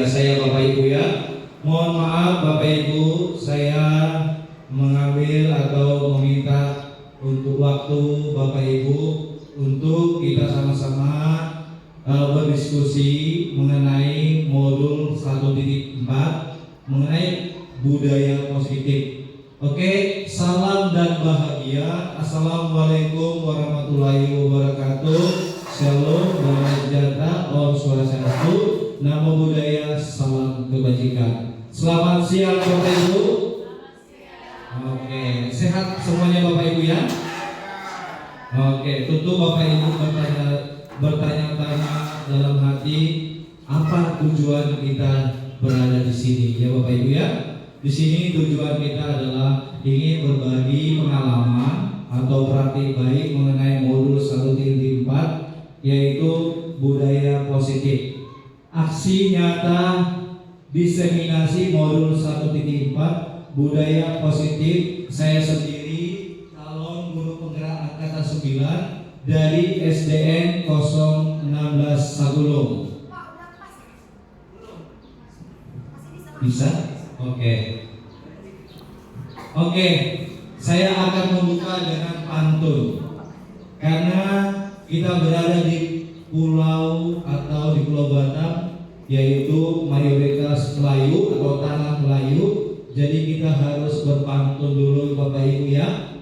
biasa ya Bapak Ibu ya. Mohon maaf Bapak Ibu, saya mengambil atau meminta untuk waktu Bapak Ibu untuk kita sama-sama berdiskusi mengenai modul 1.4 mengenai budaya positif. Oke, salam dan bahagia. Assalamualaikum warahmatullahi wabarakatuh. Shalom, damai sejahtera, Om Swastiastu, Namo Buddhaya, salam kebajikan. Selamat siang Bapak Ibu. Oke, sehat semuanya Bapak Ibu ya. Oke, tentu Bapak Ibu bertanya-tanya dalam hati, apa tujuan kita berada di sini ya Bapak Ibu ya. Di sini tujuan kita adalah ingin berbagi pengalaman atau praktik baik mengenai modul 1.4 yaitu budaya positif. Aksi nyata diseminasi modul 1.4 budaya positif. Saya sendiri calon guru penggerak angkatan 9 dari SDN 016 Sagulung. Bisa? Oke, saya akan membuka dengan pantun. Karena kita berada di pulau atau di Pulau Batam, yaitu mayoritas Melayu atau tanah Melayu. Jadi kita harus berpantun dulu Bapak Ibu ya.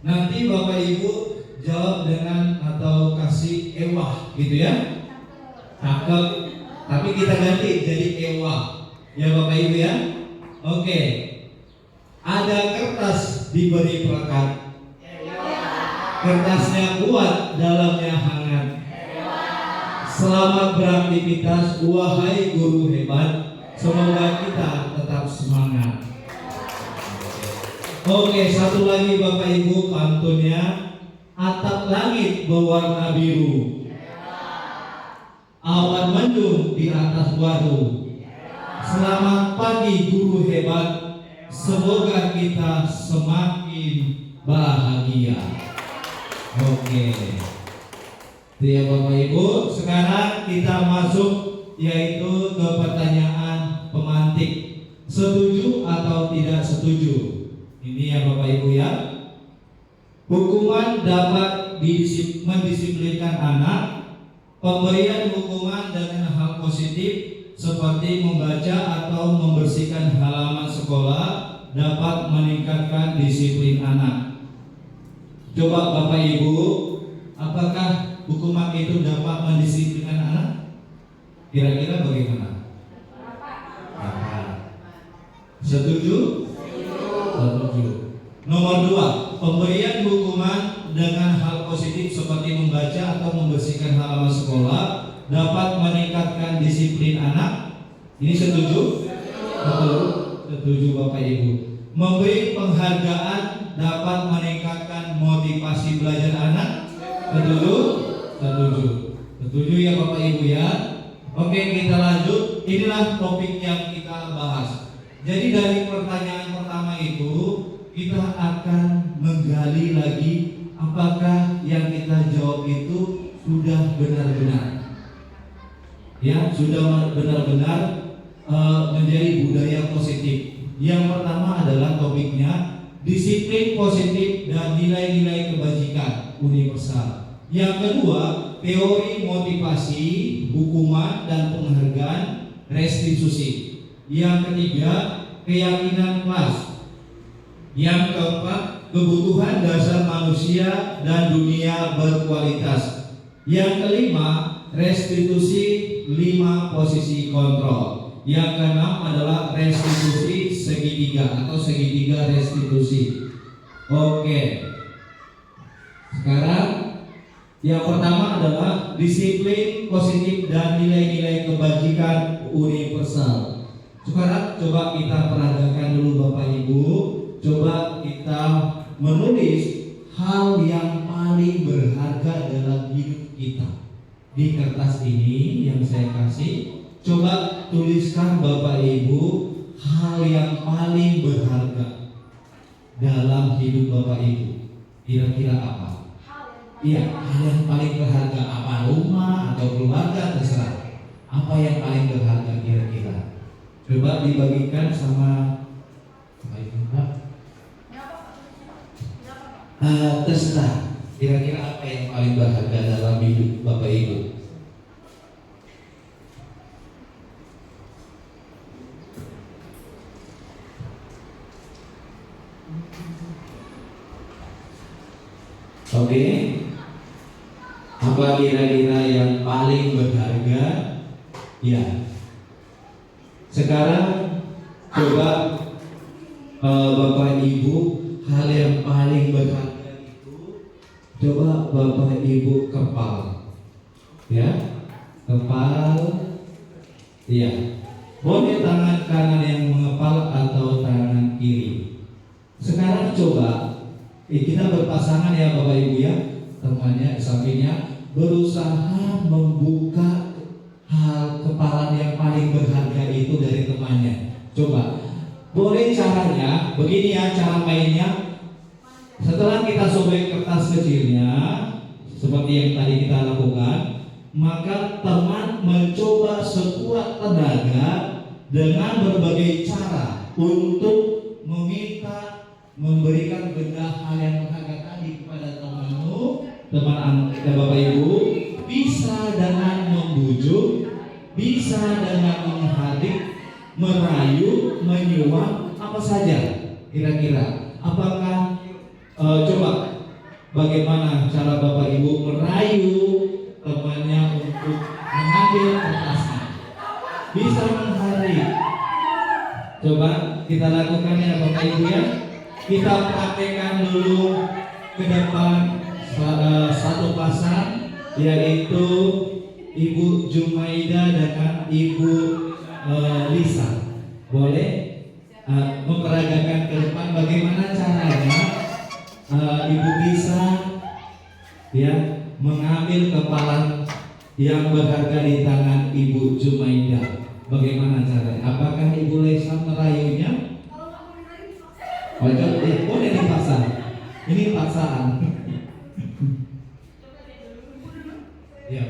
Nanti Bapak Ibu jawab dengan atau kasih ewah gitu ya. Cakep. Tapi kita ganti jadi ewah. Ya Bapak Ibu ya. Oke. Ada kertas diberi pelekat. Kertasnya kuat, dalamnya hangat. Selamat beraktivitas wahai guru hebat. Semoga kita tetap semangat. Oke, satu lagi Bapak Ibu pantunnya. Atap langit berwarna biru. Awan mendung di atas waduk. Selamat pagi guru hebat, semoga kita semakin bahagia. Oke. Itu ya Bapak Ibu. Sekarang kita masuk yaitu ke pertanyaan pemantik. Setuju atau tidak setuju? Ini ya Bapak Ibu ya. Hukuman dapat mendisiplinkan anak. Pemberian hukuman dengan hal positif seperti membaca atau membersihkan halaman sekolah dapat meningkatkan disiplin anak. Coba Bapak Ibu, apakah hukuman itu dapat mendisiplinkan anak? Kira-kira bagaimana? Setuju? Setuju. Nomor 2, pemberian hukuman dengan hal positif seperti membaca atau membersihkan halaman sekolah dapat meningkatkan disiplin anak. Ini setuju? Betul. Setuju Bapak Ibu. Memberi penghargaan dapat meningkatkan motivasi belajar anak. Setuju? Setuju. Setuju ya Bapak Ibu ya. Oke, kita lanjut. Inilah topik yang kita bahas. Jadi dari pertanyaan pertama itu kita akan menggali lagi apakah yang kita jawab itu sudah benar-benar sudah benar-benar menjadi budaya positif. Yang pertama adalah topiknya disiplin positif dan nilai-nilai kebajikan universal. Yang kedua, teori motivasi, hukuman dan penghargaan restitusi. Yang ketiga, keyakinan kelas. Yang keempat, kebutuhan dasar manusia dan dunia berkualitas. Yang kelima, restitusi 5 posisi kontrol. Yang keenam adalah restitusi segitiga atau segitiga restitusi. Oke. Sekarang yang pertama adalah disiplin positif dan nilai-nilai kebajikan universal. Sekarang coba kita peragakan dulu Bapak Ibu. Coba kita menulis hal yang paling berharga dalam hidup kita. Di kertas ini yang saya kasih, coba tuliskan Bapak Ibu hal yang paling berharga dalam hidup Bapak Ibu. Kira-kira apa? Iya, hal yang paling berharga apa? Rumah atau keluarga, terserah. Apa yang paling berharga kira-kira? Coba dibagikan sama Pak. Terserah. Kira-kira apa yang paling berharga dalam hidup Bapak Ibu? Oke. Apa kira-kira yang paling berharga? Ya. Sekarang coba Bapak Ibu, hal yang paling berharga itu coba Bapak Ibu kepal. Ya. Kepal. Iya. Boleh tangan kanan yang mengepal atau tangan kiri. Sekarang coba kita berpasangan ya Bapak Ibu ya, temannya sampingnya berusaha membuka hal kepalan yang paling berharga itu dari temannya. Coba, boleh caranya begini ya, cara mainnya. Setelah kita sobek kertas kecilnya seperti yang tadi kita lakukan, maka teman mencoba sekuat tenaga dengan berbagai cara untuk meminta memberikan benda hal yang berharga tadi kepada teman kita Bapak Ibu. Bisa dengan membujuk, bisa dengan menghadik, merayu, menyuap, apa saja kira-kira. Apakah coba bagaimana cara Bapak Ibu merayu temannya untuk mengambil kertasnya? Bisa menghadik. Coba kita lakukan ya Bapak Ibu ya. Kita praktekkan dulu ke depan satu pasang, yaitu Ibu Jumaida dengan Ibu Lisa. Boleh memperagakan ke depan bagaimana caranya Ibu Lisa ya mengambil kepalan yang berharga di tangan Ibu Jumaida. Bagaimana caranya? Apakah Ibu Lisa merayunya? Boleh dipaksa. Ini paksaan. Ya.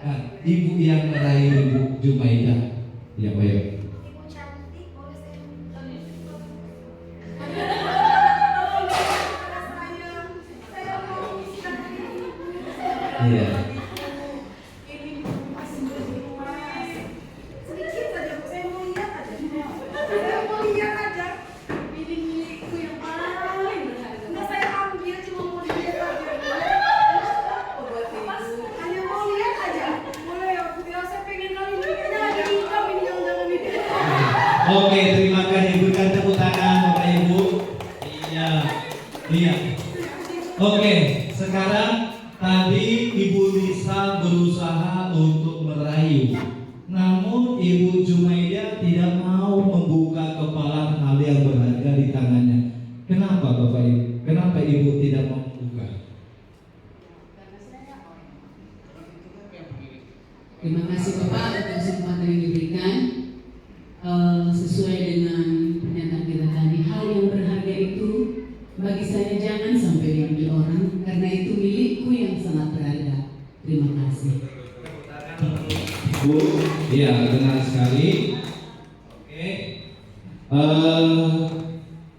Nah, Ibu yang merayu Ibu Jumaida. Ya, baik. Ibu cantik, boleh saya Iya. ini masih mas. Sedikit saja, saya mau lihat aja. Saya mau lihat aja. Ini milikku yang paling berharga. Nggak saya ambil, cuma mau lihat aja. Hanya mau lihat aja. Boleh ya, biar saya pengen kali ini. Kayaknya lagi income ini jangan-jangan ini. Oke, terima kasih. Berikan tepuk tangan Bapak Ibu. Iya. Iya. Oke, sekarang tadi Ibu Lisa berusaha untuk merayu, namun Ibu Jumaida tidak mau membuka kepalan hal yang berharga di tangannya. Kenapa Bapak Ibu? Kenapa Ibu tidak mau membuka? Terima kasih Bapak atas kesempatan yang diberikan. Sesuai dengan pernyataan kita tadi, hal yang berharga itu bagi saya jangan sampai diambil orang, karena itu milikku yang sangat berharga. Terima kasih. Bu, iya benar sekali. Oke,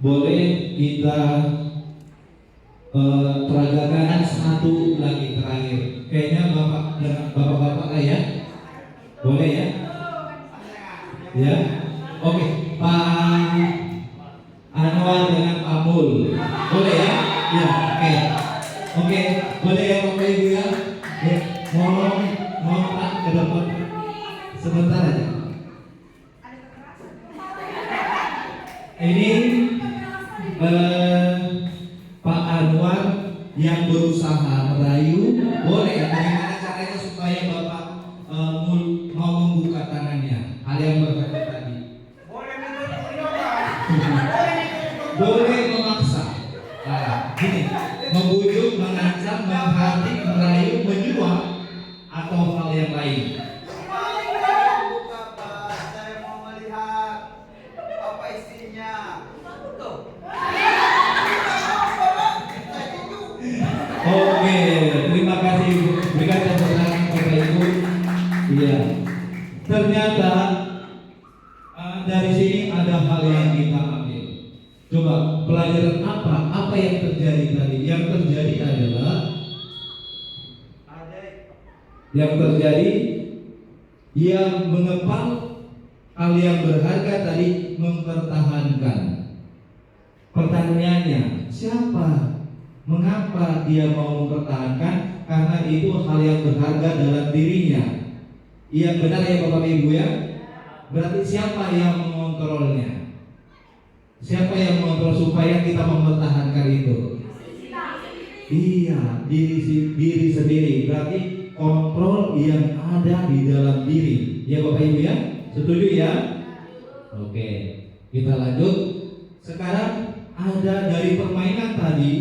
boleh kita peragakan satu lagi terakhir. Kayaknya bapak-bapak lah ya, boleh ya? Ya, oke. Pak Anwar dengan Pak Mul, boleh ya? Ya, oke, boleh ya Bapak Ibu ya? Ya, mohon Pak ke depan sebentar aja. Ini Pak Anwar yang berusaha merayu, boleh ya? Bagaimana caranya supaya Bapak mau membuka tangannya? Hal yang berharga tadi. Boleh memaksa. Nah, gini, membujuk, mengancam, menghadik, merayu, menyuap, atau hal yang lain. Buka Pak, saya mau melihat apa isinya. Tuh. Iya. Ternyata dari sini ada hal yang kita ambil. Coba pelajaran apa yang terjadi tadi? Yang terjadi adalah yang mengepal hal yang berharga tadi mempertahankan. Pertanyaannya, siapa? Mengapa dia mau mempertahankan? Karena itu hal yang berharga dalam dirinya. Iya benar ya Bapak Ibu ya? Berarti siapa yang mengontrolnya? Siapa yang mengontrol supaya kita mempertahankan itu? Iya, diri sendiri. Berarti kontrol yang ada di dalam diri. Ya Bapak Ibu ya? Setuju ya? Oke, kita lanjut. Sekarang ada dari permainan tadi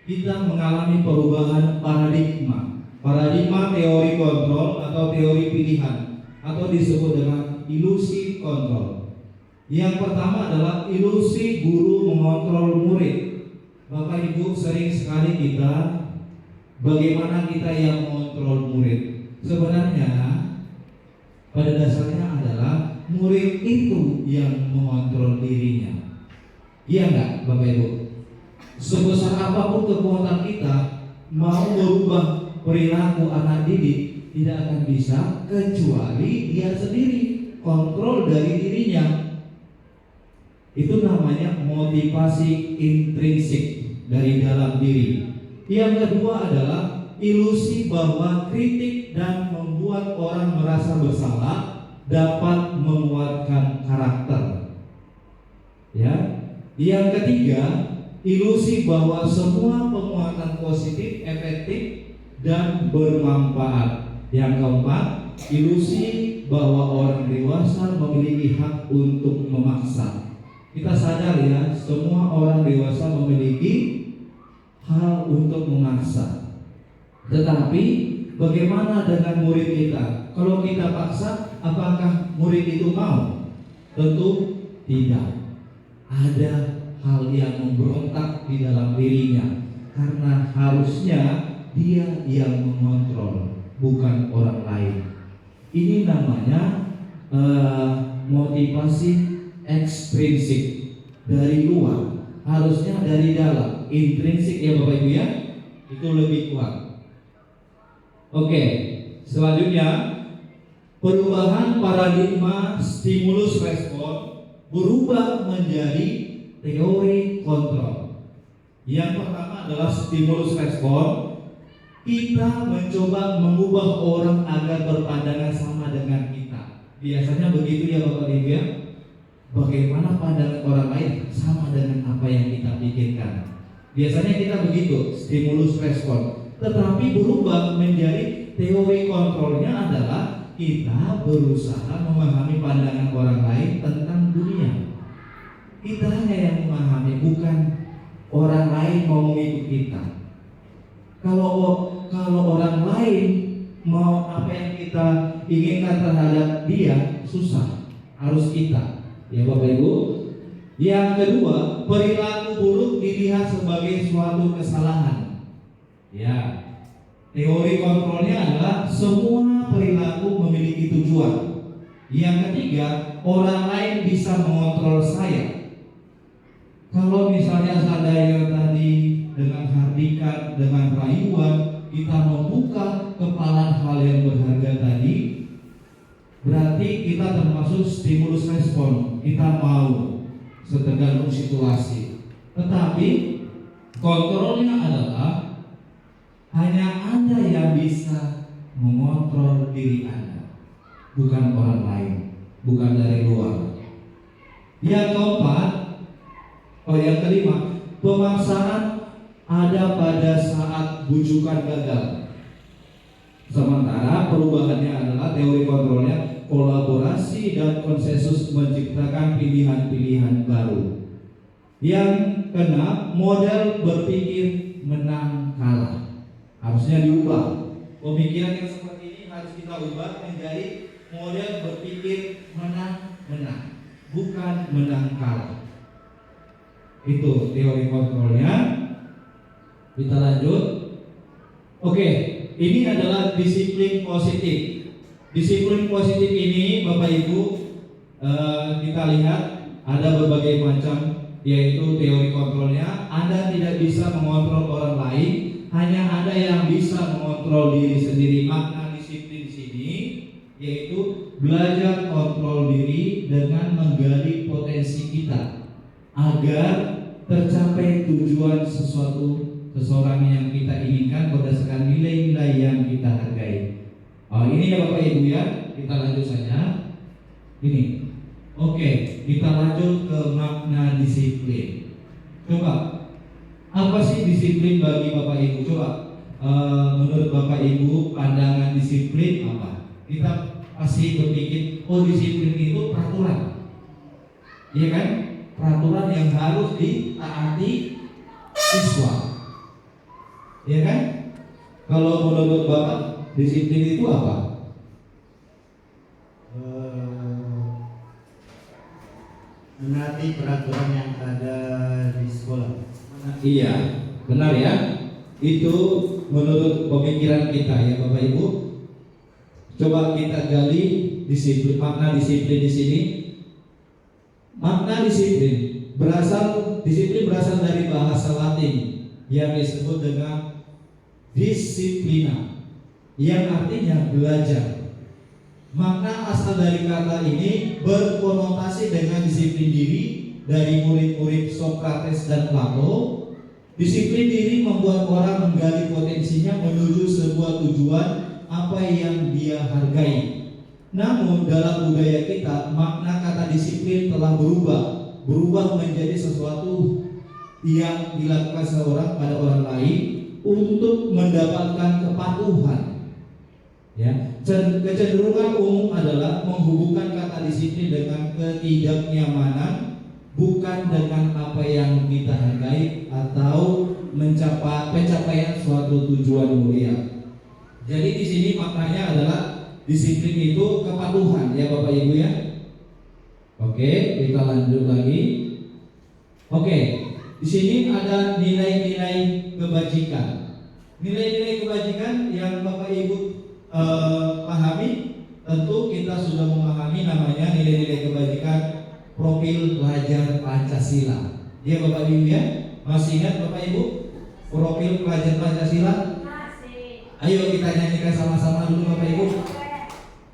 kita mengalami perubahan paradigma. Paradigma teori kontrol atau teori pilihan atau disebut dengan ilusi kontrol. Yang pertama adalah ilusi guru mengontrol murid. Bapak Ibu sering sekali bagaimana kita yang mengontrol murid. Sebenarnya pada dasarnya adalah murid itu yang mengontrol dirinya. Iya enggak Bapak Ibu? Sebesar apapun kekuatan kita mau merubah perilaku anak didik tidak akan bisa kecuali dia sendiri kontrol dari dirinya. Itu namanya motivasi intrinsik dari dalam diri. Yang kedua adalah ilusi bahwa kritik dan membuat orang merasa bersalah dapat menguatkan karakter. Ya. Yang ketiga, ilusi bahwa semua penguatan positif efektif dan bermanfaat. Yang keempat, ilusi bahwa orang dewasa memiliki hak untuk memaksa. Kita sadar ya, semua orang dewasa memiliki hak untuk memaksa. Tetapi bagaimana dengan murid kita? Kalau kita paksa, apakah murid itu mau? Tentu tidak. Ada hal yang memberontak di dalam dirinya karena harusnya dia yang mengontrol, bukan orang lain. Ini namanya motivasi ekstrinsik dari luar, harusnya dari dalam. Intrinsik ya Bapak Ibu ya, itu lebih kuat. Oke, selanjutnya perubahan paradigma stimulus respon berubah menjadi teori kontrol. Yang pertama adalah stimulus respon. Kita mencoba mengubah orang agar berpandangan sama dengan kita. Biasanya begitu ya Bapak Ibu ya. Bagaimana pandangan orang lain sama dengan apa yang kita pikirkan. Biasanya kita begitu, stimulus respon. Tetapi berubah menjadi teori kontrolnya adalah kita berusaha memahami pandangan orang lain tentang dunia. Kita hanya yang memahami, bukan orang lain mau mengikut kita. Kalau orang lain mau apa yang kita inginkan terhadap dia, susah. Harus kita. Ya Bapak Ibu. Yang kedua, perilaku buruk dilihat sebagai suatu kesalahan. Ya. Teori kontrolnya adalah semua perilaku memiliki tujuan. Yang ketiga, orang lain bisa mengontrol saya. Kalau misalnya saya tadi dengan hardikan, dengan rayuan, kita membuka kepalan hal yang berharga tadi, berarti kita termasuk stimulus respon. Kita mau tergantung situasi. Tetapi kontrolnya adalah hanya Anda yang bisa mengontrol diri Anda, bukan orang lain, bukan dari luar. Yang keempat, yang kelima, pemaksaan ada pada saat bujukan gagal. Sementara perubahannya adalah teori kontrolnya kolaborasi dan konsensus menciptakan pilihan-pilihan baru. Yang keenam, model berpikir menang kalah. Harusnya diubah. Pemikiran yang seperti ini harus kita ubah menjadi model berpikir menang-menang, bukan menang kalah. Itu teori kontrolnya. Kita lanjut. Oke, ini adalah disiplin positif. Disiplin positif ini Bapak Ibu kita lihat ada berbagai macam, yaitu teori kontrolnya. Anda tidak bisa mengontrol orang lain, hanya Anda yang bisa mengontrol diri sendiri. Makna disiplin di sini yaitu belajar kontrol diri dengan menggali potensi kita agar tercapai tujuan seseorang yang kita inginkan berdasarkan nilai-nilai yang kita hargai. Ini ya Bapak Ibu ya, kita lanjut saja. Ini. Oke, kita lanjut ke makna disiplin. Coba, apa sih disiplin bagi Bapak Ibu? Coba, menurut Bapak Ibu, pandangan disiplin apa? Kita pasti berpikir, oh disiplin itu peraturan, iya kan? Peraturan yang harus ditaati siswa, iya kan? Kalau menurut Bapak, disiplin itu apa? Menaati peraturan yang ada di sekolah. Iya, benar ya. Itu menurut pemikiran kita ya Bapak Ibu. Coba kita gali disiplin, makna disiplin di sini. Makna disiplin berasal dari bahasa Latin yang disebut dengan disiplina, yang artinya belajar. Makna asal dari kata ini berkonotasi dengan disiplin diri dari murid-murid Sokrates dan Plato. Disiplin diri membuat orang menggali potensinya menuju sebuah tujuan apa yang dia hargai. Namun dalam budaya kita, makna kata disiplin telah berubah menjadi sesuatu yang dilakukan seorang pada orang lain untuk mendapatkan kepatuhan. Ya, kecenderungan umum adalah menghubungkan kata disiplin dengan ketidaknyamanan, bukan dengan apa yang kita hargai atau pencapaian suatu tujuan mulia. Jadi di sini maknanya adalah disiplin itu kepatuhan ya Bapak Ibu ya. Oke, kita lanjut lagi. Oke, di sini ada nilai-nilai kebajikan. Nilai-nilai kebajikan yang Bapak Ibu pahami, tentu kita sudah memahami namanya nilai-nilai kebajikan profil pelajar Pancasila. Ya Bapak Ibu ya, masih ingat Bapak Ibu profil pelajar Pancasila? Masih. Ayo kita nyanyikan sama-sama dulu Bapak Ibu.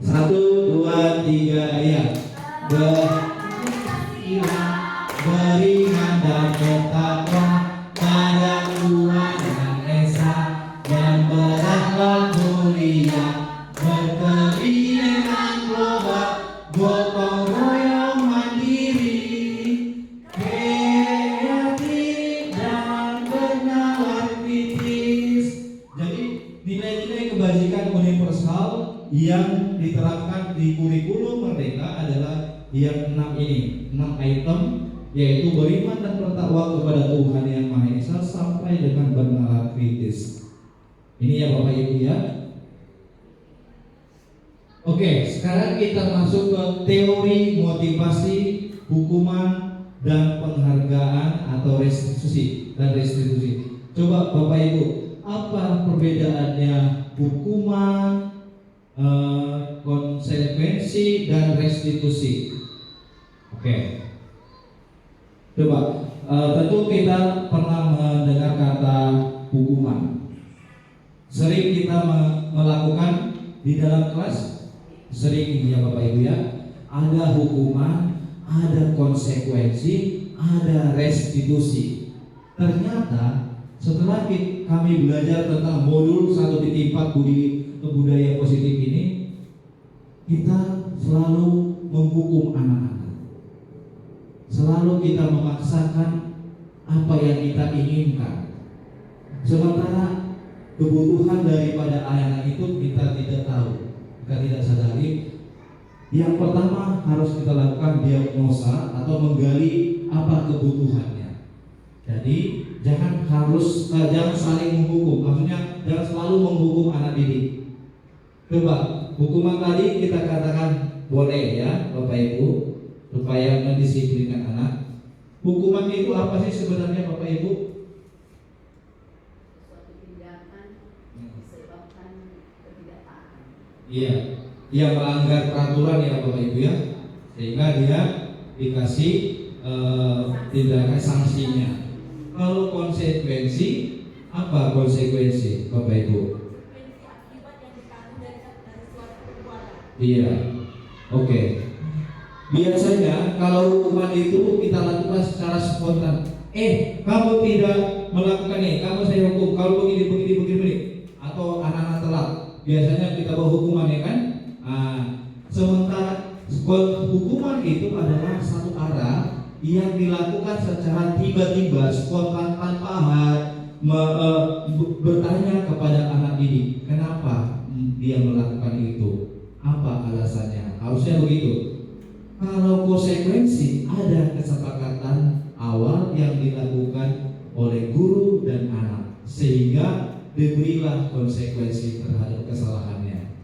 1, 2, 3 ya. Beriman dan bertakwa pada Tuhan dan Esa dan berakhlak mulia, berkeinginan global, gotong royong mandiri, kreatif dan bernalar kritis. Jadi nilai-nilai kebajikan universal yang diterapkan di kurikulum Merdeka adalah yang 6 item, yaitu beriman dan bertakwa kepada Tuhan yang Maha Esa sampai dengan bernalar kritis. Ini ya Bapak Ibu ya. Oke, sekarang kita masuk ke teori motivasi, hukuman dan penghargaan atau restitusi. Coba Bapak Ibu, apa perbedaannya hukuman, konsekuensi dan restitusi? Oke. Coba, tentu kita pernah mendengar kata hukuman. Sering kita melakukan di dalam kelas, sering ya Bapak Ibu ya. Ada hukuman, ada konsekuensi, ada restitusi. Ternyata setelah kami belajar tentang modul 1.4 budaya positif ini, kita selalu menghukum anak-anak. Selalu kita memaksakan apa yang kita inginkan, sementara kebutuhan daripada anak itu kita tidak tahu, kita tidak sadari. Yang pertama harus kita lakukan diagnosa atau menggali apa kebutuhannya. Jadi jangan saling menghukum, maksudnya jangan selalu menghukum anak didik. Coba hukuman tadi kita katakan boleh ya Bapak Ibu, supaya mendisiplinkan anak. Hukuman itu apa sih sebenarnya Bapak Ibu? Suatu tindakan disebabkan ketidaktaatan. Iya. Yang melanggar peraturan ya Bapak Ibu ya, sehingga dia dikasih tindakan sanksinya. Kalau konsekuensi, apa konsekuensi Bapak Ibu? Akibat yang ditanggung dari suatu perbuatan. Iya, oke. Biasanya kalau hukuman itu kita lakukan secara spontan. Kamu tidak melakukan ini, kamu saya hukum. Kalau begini, atau anak-anak telat, biasanya kita bawa hukuman ya kan? Sementara hukuman itu adalah satu arah yang dilakukan secara tiba-tiba, spontan, tanpa bertanya kepada anak ini, kenapa dia melakukan itu, apa alasannya. Harusnya begitu. Kalau konsekuensi, ada kesepakatan awal yang dilakukan oleh guru dan anak, sehingga diberilah konsekuensi terhadap kesalahannya.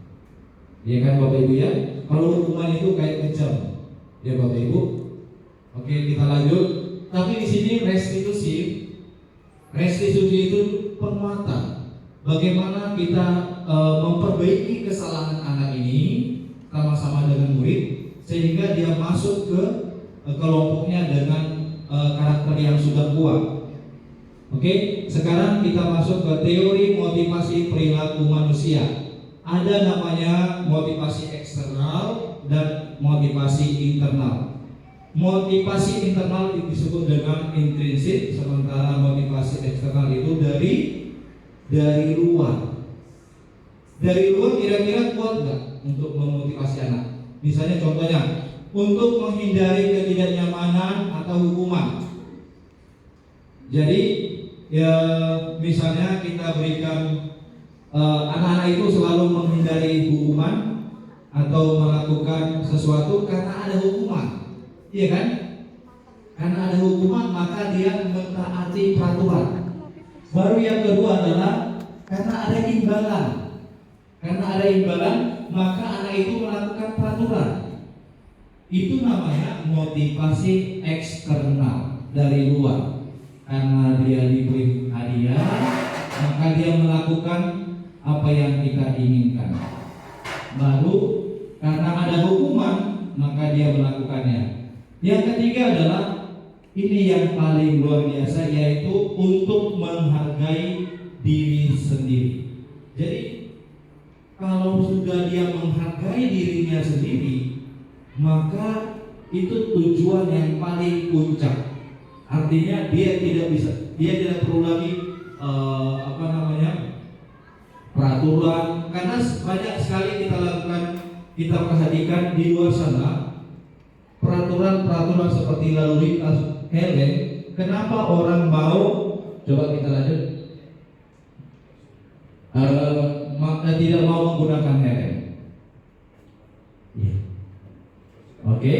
Ya kan Bapak Ibu ya? Kalau hukuman itu kayak kejam, ya Bapak Ibu. Oke, kita lanjut. Tapi di sini restitusi itu penguatan. Bagaimana kita memperbaiki kesalahan anak ini sama-sama dengan murid, sehingga dia masuk ke kelompoknya dengan karakter yang sudah kuat. Oke, sekarang kita masuk ke teori motivasi perilaku manusia. Ada namanya motivasi eksternal dan motivasi internal. Motivasi internal disebut dengan intrinsik, sementara motivasi eksternal itu dari luar. Dari luar kira-kira kuat nggak untuk memotivasi anak? Misalnya contohnya, untuk menghindari ketidaknyamanan atau hukuman. Jadi ya misalnya kita berikan anak-anak itu selalu menghindari hukuman atau melakukan sesuatu karena ada hukuman, iya kan? Karena ada hukuman maka dia mentaati peraturan. Baru yang kedua adalah karena ada imbalan. Karena ada imbalan maka anak itu melakukan peraturan. Itu namanya motivasi eksternal, dari luar. Karena dia diberi hadiah maka dia melakukan apa yang kita inginkan. Baru karena ada hukuman maka dia melakukannya. Yang ketiga adalah ini yang paling luar biasa, yaitu untuk menghargai diri sendiri. Jadi kalau sudah dia menghargai dirinya sendiri, maka itu tujuan yang paling puncak. Artinya dia tidak perlu lagi peraturan, karena banyak sekali kita perhatikan di luar sana peraturan seperti lalu lintas helm. Kenapa orang mau? Coba kita lanjut. Tidak mau menggunakan helm. Oke.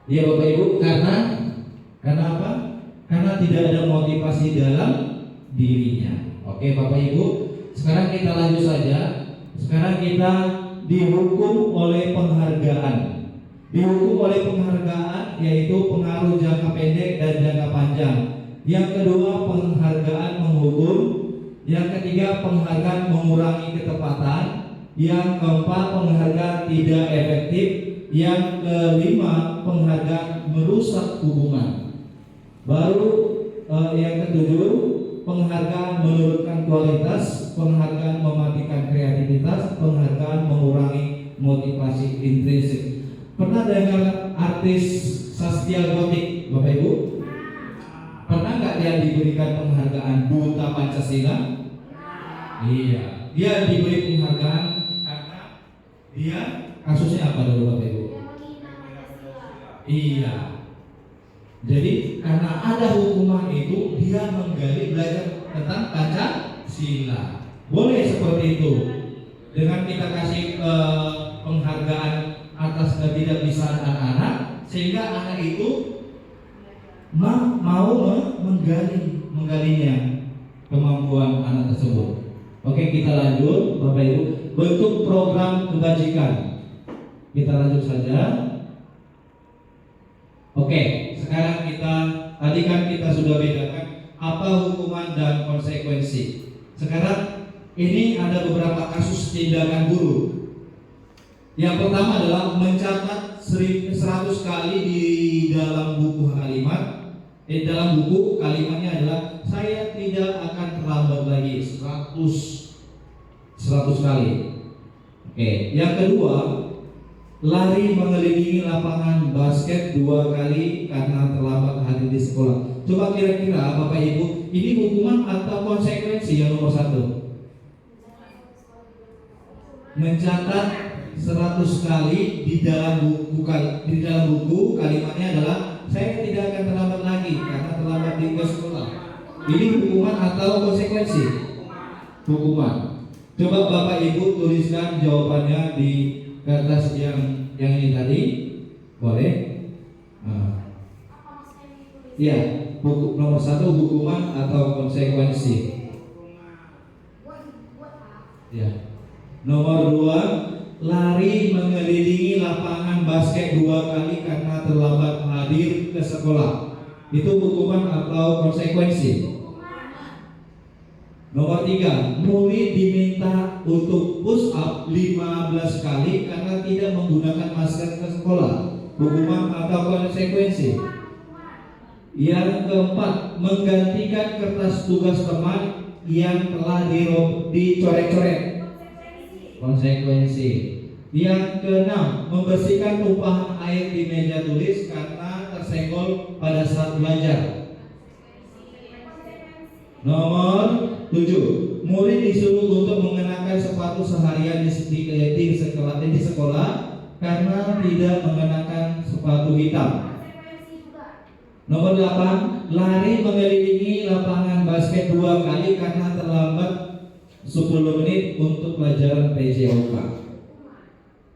Ya Bapak Ibu, karena apa? Karena tidak ada motivasi dalam dirinya. Oke Bapak Ibu, sekarang kita lanjut saja. Sekarang kita dihukum oleh penghargaan. Dihukum oleh penghargaan, yaitu pengaruh jangka pendek dan jangka panjang. Yang kedua, penghargaan menghukum. Yang ketiga, penghargaan mengurangi ketepatan. Yang keempat, penghargaan tidak efektif. Yang kelima, penghargaan merusak hubungan. Baru yang ketujuh, penghargaan menurunkan kualitas. Penghargaan mematikan kreativitas. Penghargaan mengurangi motivasi intrinsik. Pernah dengar artis Zaskia Gotik, Bapak Ibu? Pernah nggak dia diberikan penghargaan Duta Pancasila? Iya, dia diberi penghargaan karena dia kasusnya apa dulu Bapak Ibu? Iya. Jadi karena ada hukuman itu dia menggali belajar tentang Pancasila. Boleh seperti itu. Dengan kita kasih penghargaan atas ketidakbisaan anak-anak, sehingga anak itu mau menggalinya kemampuan anak tersebut. Oke, kita lanjut Bapak Ibu. Bentuk program kebajikan. Kita lanjut saja. Oke, sekarang tadi kan kita sudah bedakan apa hukuman dan konsekuensi. Sekarang ini ada beberapa kasus tindakan guru. Yang pertama adalah mencatat 100 kali di dalam buku kalimat. Dalam buku kalimatnya adalah saya tidak akan terlambat lagi 100 kali. Oke, yang kedua, lari mengelilingi lapangan basket 2 kali karena terlambat hadir di sekolah. Coba kira-kira Bapak Ibu, ini hukuman atau konsekuensi yang nomor 1? Mencatat 100 kali di dalam buku kalimatnya adalah saya tidak akan terlambat lagi karena terlambat di sekolah. Ini hukuman atau konsekuensi? Hukuman. Coba Bapak Ibu tuliskan jawabannya di kertas yang ini tadi, boleh? Iya, nomor 1 hukuman atau konsekuensi. Ya. Nomor 2, lari mengelilingi lapangan basket 2 kali karena terlambat hadir ke sekolah. Itu hukuman atau konsekuensi? Nomor 3, murid diminta untuk push up 15 kali karena tidak menggunakan masker ke sekolah. Hukuman atau konsekuensi? Yang keempat, menggantikan kertas tugas teman yang telah dicoret-coret. Konsekuensi. Yang keenam, membersihkan tumpahan air di meja tulis karena tersenggol pada saat belajar. Nomor 7, murid disuruh untuk mengenakan sepatu seharian di sekolah karena tidak mengenakan sepatu hitam. Nomor 8, lari mengelilingi lapangan basket 2 kali karena terlambat 10 menit untuk pelajaran PJOK.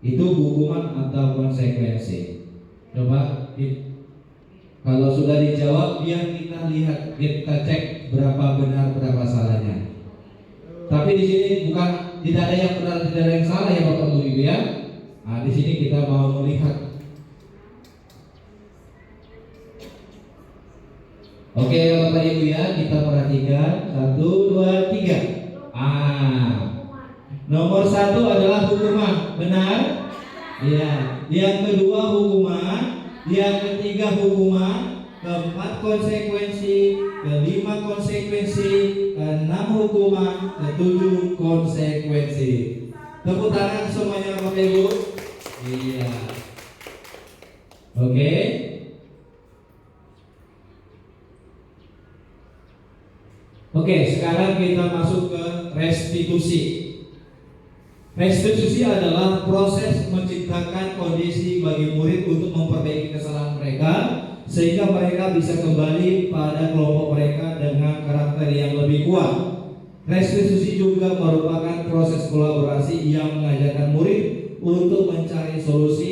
Itu hukuman atau konsekuensi? Coba kalau sudah dijawab, biar kita lihat, kita cek berapa benar berapa salahnya. Tapi di sini tidak ada yang benar, tidak ada yang salah ya Bapak Ibu ya. Nah, di sini kita mau melihat. Oke Bapak Ibu ya, kita perhatikan 1, 2, 3. Nomor 1 adalah hukuman, benar? Ya. Yang kedua hukuman, yang ketiga hukuman, keempat konsekuensi, kelima konsekuensi, keenam hukuman, ketujuh konsekuensi. Tepuk tangan semuanya Bapak Ibu. Iya. Oke. Oke, sekarang kita masuk ke restitusi. Restitusi adalah proses menciptakan kondisi bagi murid untuk memperbaiki kesalahan mereka sehingga mereka bisa kembali pada kelompok mereka dengan karakter yang lebih kuat. Restitusi juga merupakan proses kolaborasi yang mengajarkan murid untuk mencari solusi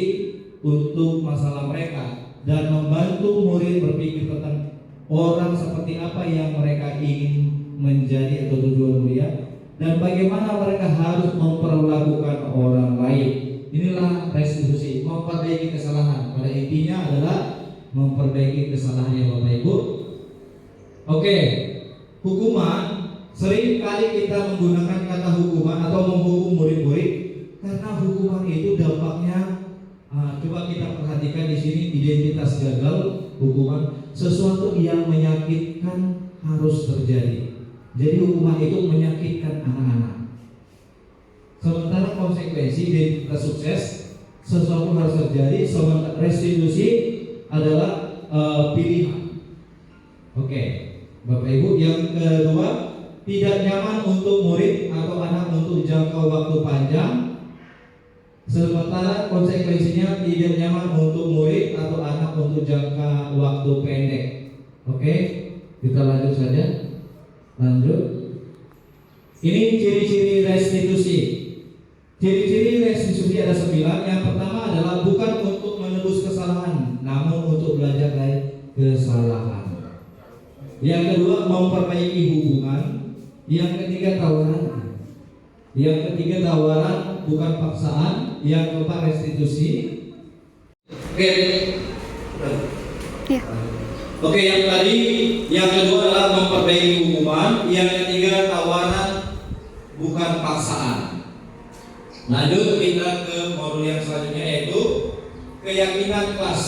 untuk masalah mereka dan membantu murid berpikir tentang orang seperti apa yang mereka ingin menjadi atau tujuan mulia dan bagaimana mereka harus memperlakukan orang lain. Inilah restitusi, memperbaiki kesalahan. Pada intinya adalah memperbaiki kesalahannya Bapak Ibu. Oke, hukuman. Sering kali kita menggunakan kata hukuman atau menghukum murid-murid karena hukuman itu dampaknya. Coba kita perhatikan di sini, identitas gagal, hukuman, sesuatu yang menyakitkan harus terjadi. Jadi hukuman itu menyakitkan anak-anak. Sementara konsekuensi identitas sukses, sesuatu harus terjadi. Sementara restitusi adalah pilihan. Oke, Bapak Ibu. Yang kedua, tidak nyaman untuk murid atau anak untuk jangka waktu panjang. Sementara konsekuensinya tidak nyaman untuk murid atau anak untuk jangka waktu pendek. Oke, kita lanjut saja. Lanjut. Ini ciri-ciri restitusi. Ciri-ciri restitusi ada 9. Yang pertama adalah bukan untuk menebus kesalahan, namun untuk belajar dari kesalahan. Yang kedua, memperbaiki hubungan. Yang ketiga, tawaran. Yang ketiga, tawaran bukan paksaan. Yang keempat, restitusi. Oke. Ya. Oke, yang tadi, yang kedua adalah memperbaiki hubungan, yang ketiga tawaran bukan paksaan. Lanjut kita ke modul yang yang selanjutnya yaitu keyakinan kelas.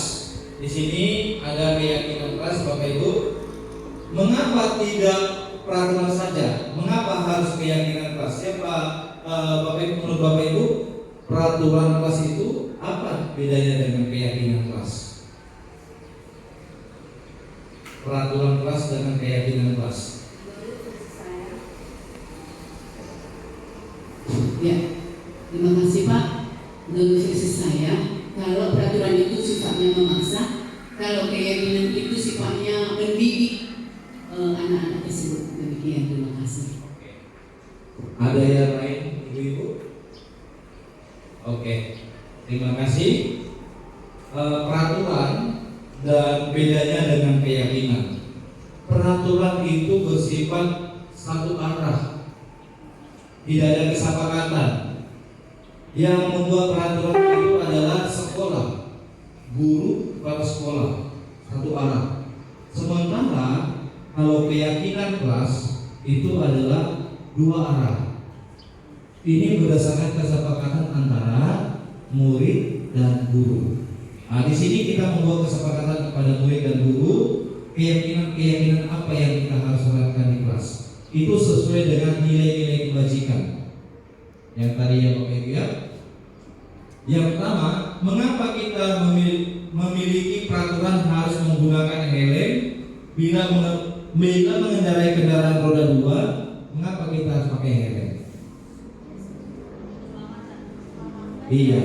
Di sini ada keyakinan kelas, Bapak Ibu. Mengapa tidak peraturan saja? Mengapa harus keyakinan kelas? Siapa Bapak Ibu, menurut Bapak Ibu, peraturan kelas itu apa bedanya dengan keyakinan kelas? Peraturan kelas dengan keyakinan kelas. Ya, terima kasih Pak. Menurut versi saya, kalau peraturan itu sifatnya memaksa, kalau keyakinan itu sifatnya mendidik anak-anak tersebut. Demikian, terima kasih. Ada yang lain, Ibu-ibu? Oke, terima kasih. Peraturan dan bedanya dengan keyakinan. Peraturan itu bersifat satu arah, tidak ada kesepakatan. Yang membuat peraturan itu adalah sekolah, guru, kepala sekolah, satu arah. Sementara kalau keyakinan kelas itu adalah dua arah. Ini berdasarkan kesepakatan antara murid dan guru. Nah, di sini kita membuat kesepakatan kepada murid dan guru, keyakinan apa yang kita harus terapkan di kelas. Itu sesuai dengan nilai-nilai kebajikan. Yang tadi yang Bapak Ibu ya. Yang pertama, mengapa kita memiliki peraturan harus menggunakan helm bila mengendarai kendaraan roda 2? Mengapa kita harus pakai helm? Iya,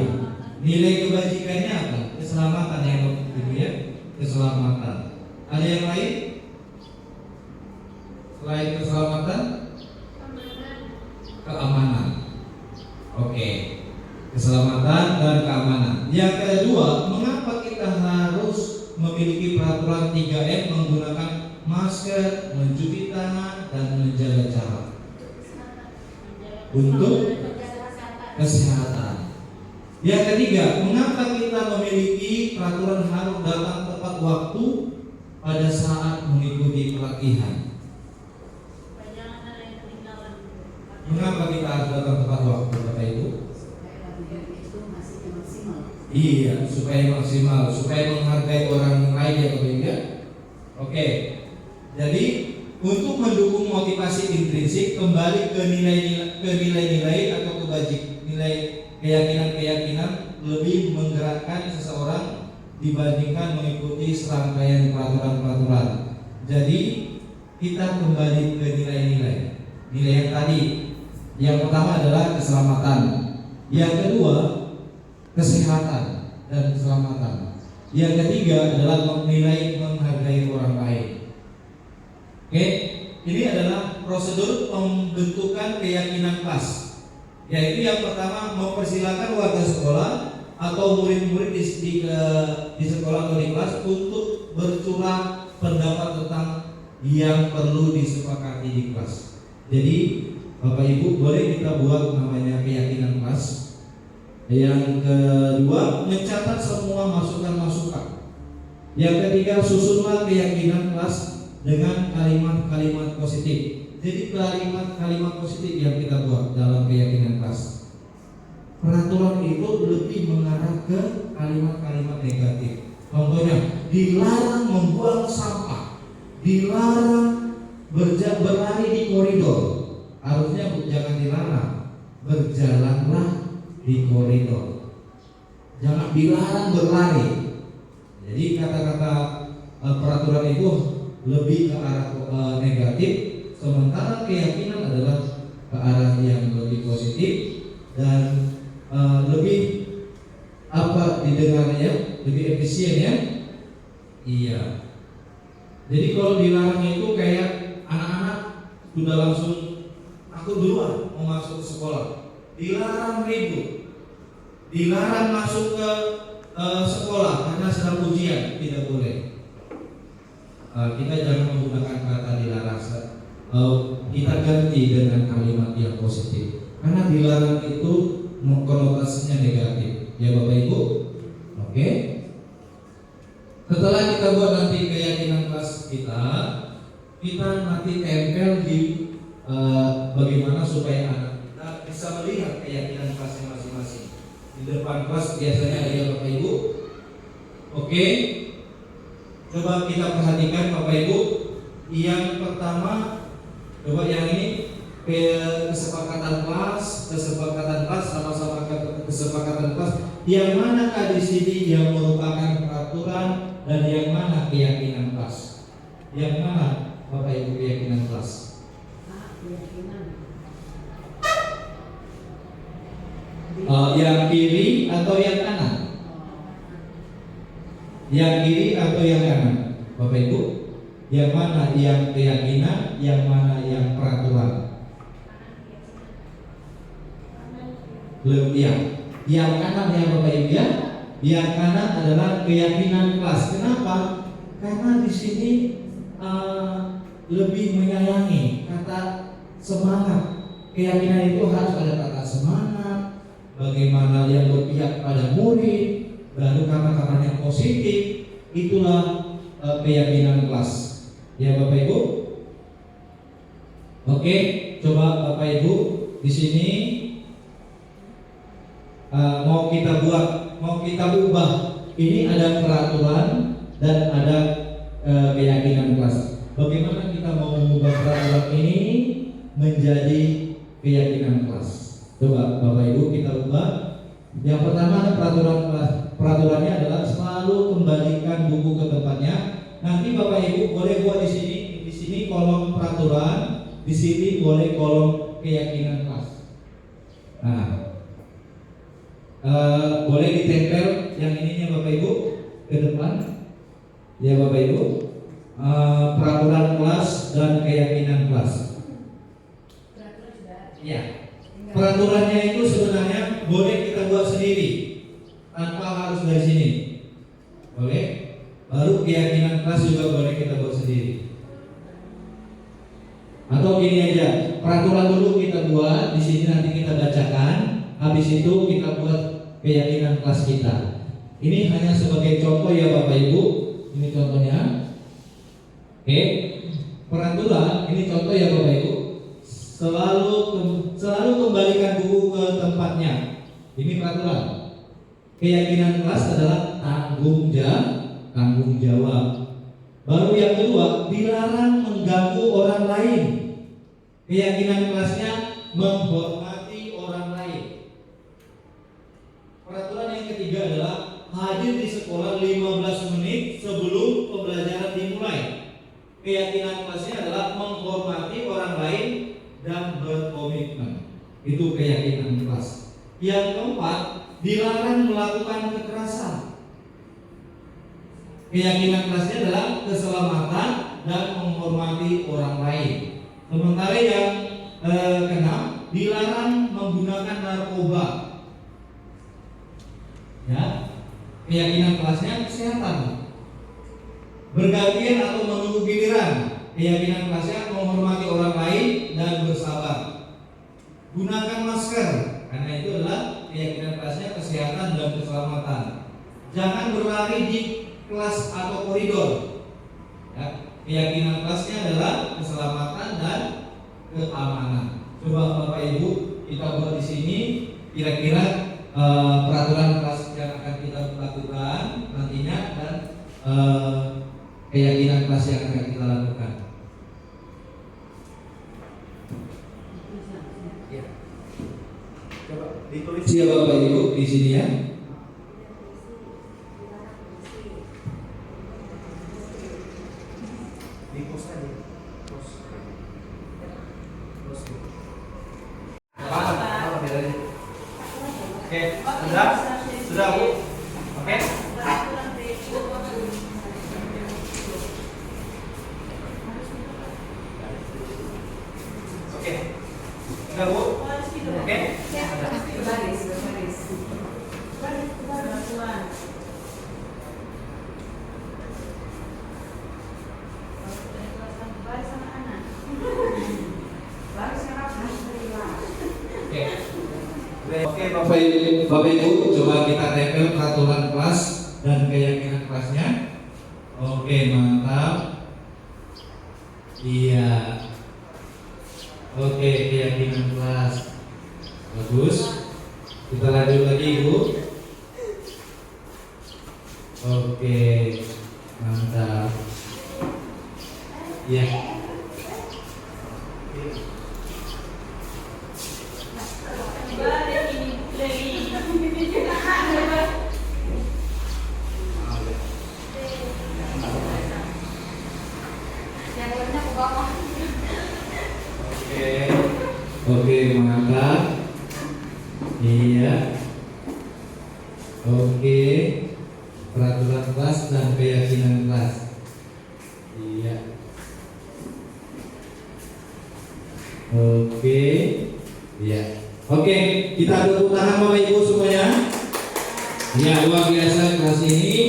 nilai kebajikannya apa? Keselamatan ya Bapak Ibu ya, keselamatan. Ada yang lain? Selain keselamatan, keamanan. Oke, keselamatan dan keamanan. Yang kedua, mengapa kita harus memiliki peraturan 3M menggunakan masker, mencuci tangan, dan menjaga jarak? Untuk kesehatan. Yang ketiga, mengapa kita memiliki peraturan harus datang tepat waktu pada saat mengikuti pelatihan? Mengapa kita harus datang tepat waktu, Bapak Ibu? Iya, supaya maksimal, supaya menghargai orang lain ya Bapak Ibu ya. Oke, jadi untuk mendukung motivasi intrinsik kembali ke nilai-nilai atau nilai keyakinan lebih menggerakkan seseorang dibandingkan mengikuti serangkaian peraturan-peraturan. Jadi kita kembali ke nilai-nilai. Nilai yang tadi. Yang pertama adalah keselamatan. Yang kedua, kesehatan dan keselamatan. Yang ketiga adalah nilai menghargai orang lain. Oke, ini adalah prosedur pembentukan keyakinan kelas. Yaitu yang pertama, mempersilakan warga sekolah atau murid-murid di sekolah atau di kelas untuk bercurah pendapat tentang yang perlu disepakati di kelas. Jadi Bapak Ibu boleh kita buat namanya keyakinan kelas. Yang kedua, mencatat semua masukan-masukan. Yang ketiga, susunlah keyakinan kelas dengan kalimat-kalimat positif. Jadi kalimat-kalimat positif yang kita buat dalam keyakinan kelas. Peraturan itu lebih mengarah ke kalimat-kalimat negatif. Contohnya, dilarang membuang sampah, dilarang berlari di koridor. Harusnya jangan dilarang, berjalanlah di koridor. Jangan dilarang berlari. Jadi kata-kata peraturan itu lebih ke arah negatif. Sementara keyakinan adalah ke arah yang lebih positif dan lebih didengarnya lebih efisien ya. Iya. Jadi kalau dilarang itu kayak anak-anak sudah langsung aku duluan mau masuk ke sekolah. Dilarang ribut, dilarang masuk ke sekolah karena sedang ujian, tidak boleh. Kita jangan menggunakan kata dilarang. Kita ganti dengan kalimat yang positif. Karena dilarang itu konotasinya negatif. Ya Bapak Ibu. Oke. Setelah kita buat nanti keyakinan kelas kita nanti tempel di bagaimana supaya anak kita bisa melihat keyakinan kelasnya masing-masing. Di depan kelas biasanya ada ya Bapak Ibu. Oke. Coba kita perhatikan Bapak Ibu. Yang pertama, coba yang ini kesepakatan kelas, sama-sama kesepakatan kelas. Yang manakah di sini yang merupakan peraturan dan yang mana keyakinan kelas? Yang mana Bapak Ibu keyakinan kelas? Yang kiri atau yang kanan? Yang kiri atau yang kanan? Bapak Ibu, yang mana yang keyakinan, yang mana yang peraturan? Yang kanan ya Bapak Ibu ya. Yang kanan adalah keyakinan kelas. Kenapa? Karena di sini lebih menyayangi kata semangat. Keyakinan itu harus ada kata semangat. Bagaimana yang berpihak pada murid, baru kata-kata yang positif. Itulah keyakinan kelas. Ya Bapak Ibu. Oke, coba Bapak Ibu di sini mau kita ubah. Ini ada peraturan dan ada keyakinan kelas. Bagaimana kita mau mengubah peraturan ini menjadi keyakinan kelas? Coba Bapak Ibu kita ubah. Yang pertama ada peraturan kelas. Peraturannya adalah selalu kembalikan buku ke tempatnya. Nanti Bapak Ibu boleh buat di sini. Di sini kolom peraturan, di sini boleh kolom keyakinan kelas. Nah, boleh ditempel yang ininya Bapak Ibu ke depan. Ya Bapak Ibu, peraturan kelas dan keyakinan kelas. Ya. Peraturannya itu sebenarnya boleh kita buat sendiri tanpa harus dari sini. Boleh. Baru keyakinan kelas juga boleh kita buat sendiri. Atau gini aja, peraturan dulu kita buat di sini, nanti kita bacakan. Habis itu kita buat keyakinan kelas kita. Ini hanya sebagai contoh ya Bapak Ibu. Ini contohnya. Oke. Peraturan ini contoh ya Bapak Ibu. Selalu kembalikan buku ke tempatnya. Ini peraturan. Keyakinan kelas adalah tanggung jawab. Baru yang kedua, dilarang mengganggu orang lain. Keyakinan kelasnya menghormati orang lain. Peraturan yang ketiga adalah hadir di sekolah 15 menit sebelum pembelajaran dimulai. Keyakinan kelasnya adalah menghormati orang lain dan berkomitmen. Itu keyakinan kelas. Yang keempat, dilarang melakukan kekerasan. Keyakinan kelasnya adalah keselamatan dan menghormati orang lain. Sementara yang keenam, dilarang menggunakan narkoba. Ya, keyakinan kelasnya kesehatan. Bergantian atau menunggu giliran. Keyakinan kelasnya menghormati orang lain dan bersabar. Gunakan masker, karena itu adalah keyakinan kelasnya kesehatan dan keselamatan. Jangan berlari di kelas atau koridor. Ya, keyakinan kelasnya adalah keselamatan dan keamanan. Coba Bapak Ibu kita buat di sini kira-kira peraturan kelas yang akan kita lakukan nantinya dan keyakinan kelas yang akan kita lakukan. Ya. Coba ditulis ya Bapak Ibu di sini ya. Di post aja. Post. Oke, sudah Bu. Oke. Oke. Sudah Bu. Oke. Oke Bapak Ibu, coba kita tempel peraturan kelas dan keyakinan kelasnya. Oke, mantap. Iya. Oke, keyakinan kelas bagus. Kita lanjut lagi Ibu. Oke, mantap. Ya. Yang lainnya ke bawah. Oke, mantap. Iya. Oke. Peraturan kelas dan keyakinan kelas. Iya. Oke. Iya. Oke, kita tepuk tangan Bapak Ibu semuanya. Ya, luar biasa kelas ini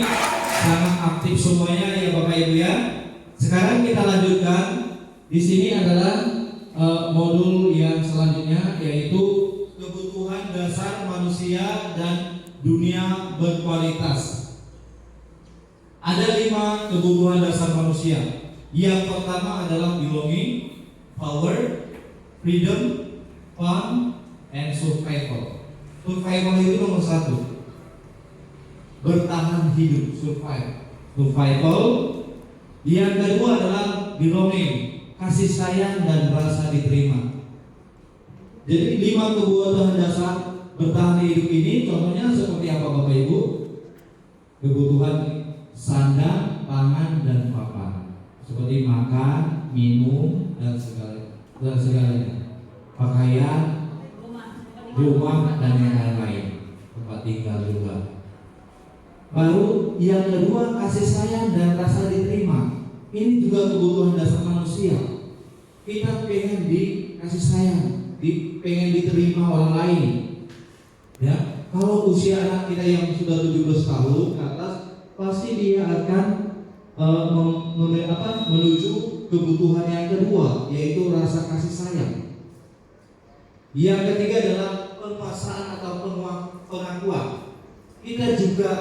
sangat aktif semuanya ya Bapak Ibu ya. Sekarang kita lanjutkan. Di sini adalah modul yang selanjutnya, yaitu kebutuhan dasar manusia dan dunia berkualitas. Ada 5 kebutuhan dasar manusia. Yang pertama adalah belonging, power, freedom, fun, and survival. Survival itu nomor 1. Bertahan hidup, survival. Yang kedua adalah belonging, kasih sayang dan rasa diterima. Jadi 5 kebutuhan dasar bertahan hidup ini contohnya seperti apa Bapak Ibu? Kebutuhan sandang, pangan, dan papan. Seperti makan, minum, dan segalanya. Pakaian, rumah, dan yang lain-lain. Tempat tinggal juga. Baru yang kedua kasih sayang dan rasa diterima. Ini juga kebutuhan dasar manusia. Kita pengen dikasih sayang, pengen diterima orang lain. Ya, kalau usia anak kita yang sudah 17 tahun ke atas, pasti dia akan menuju kebutuhan yang kedua, yaitu rasa kasih sayang. Yang ketiga adalah penguasaan atau pengakuan. Kita juga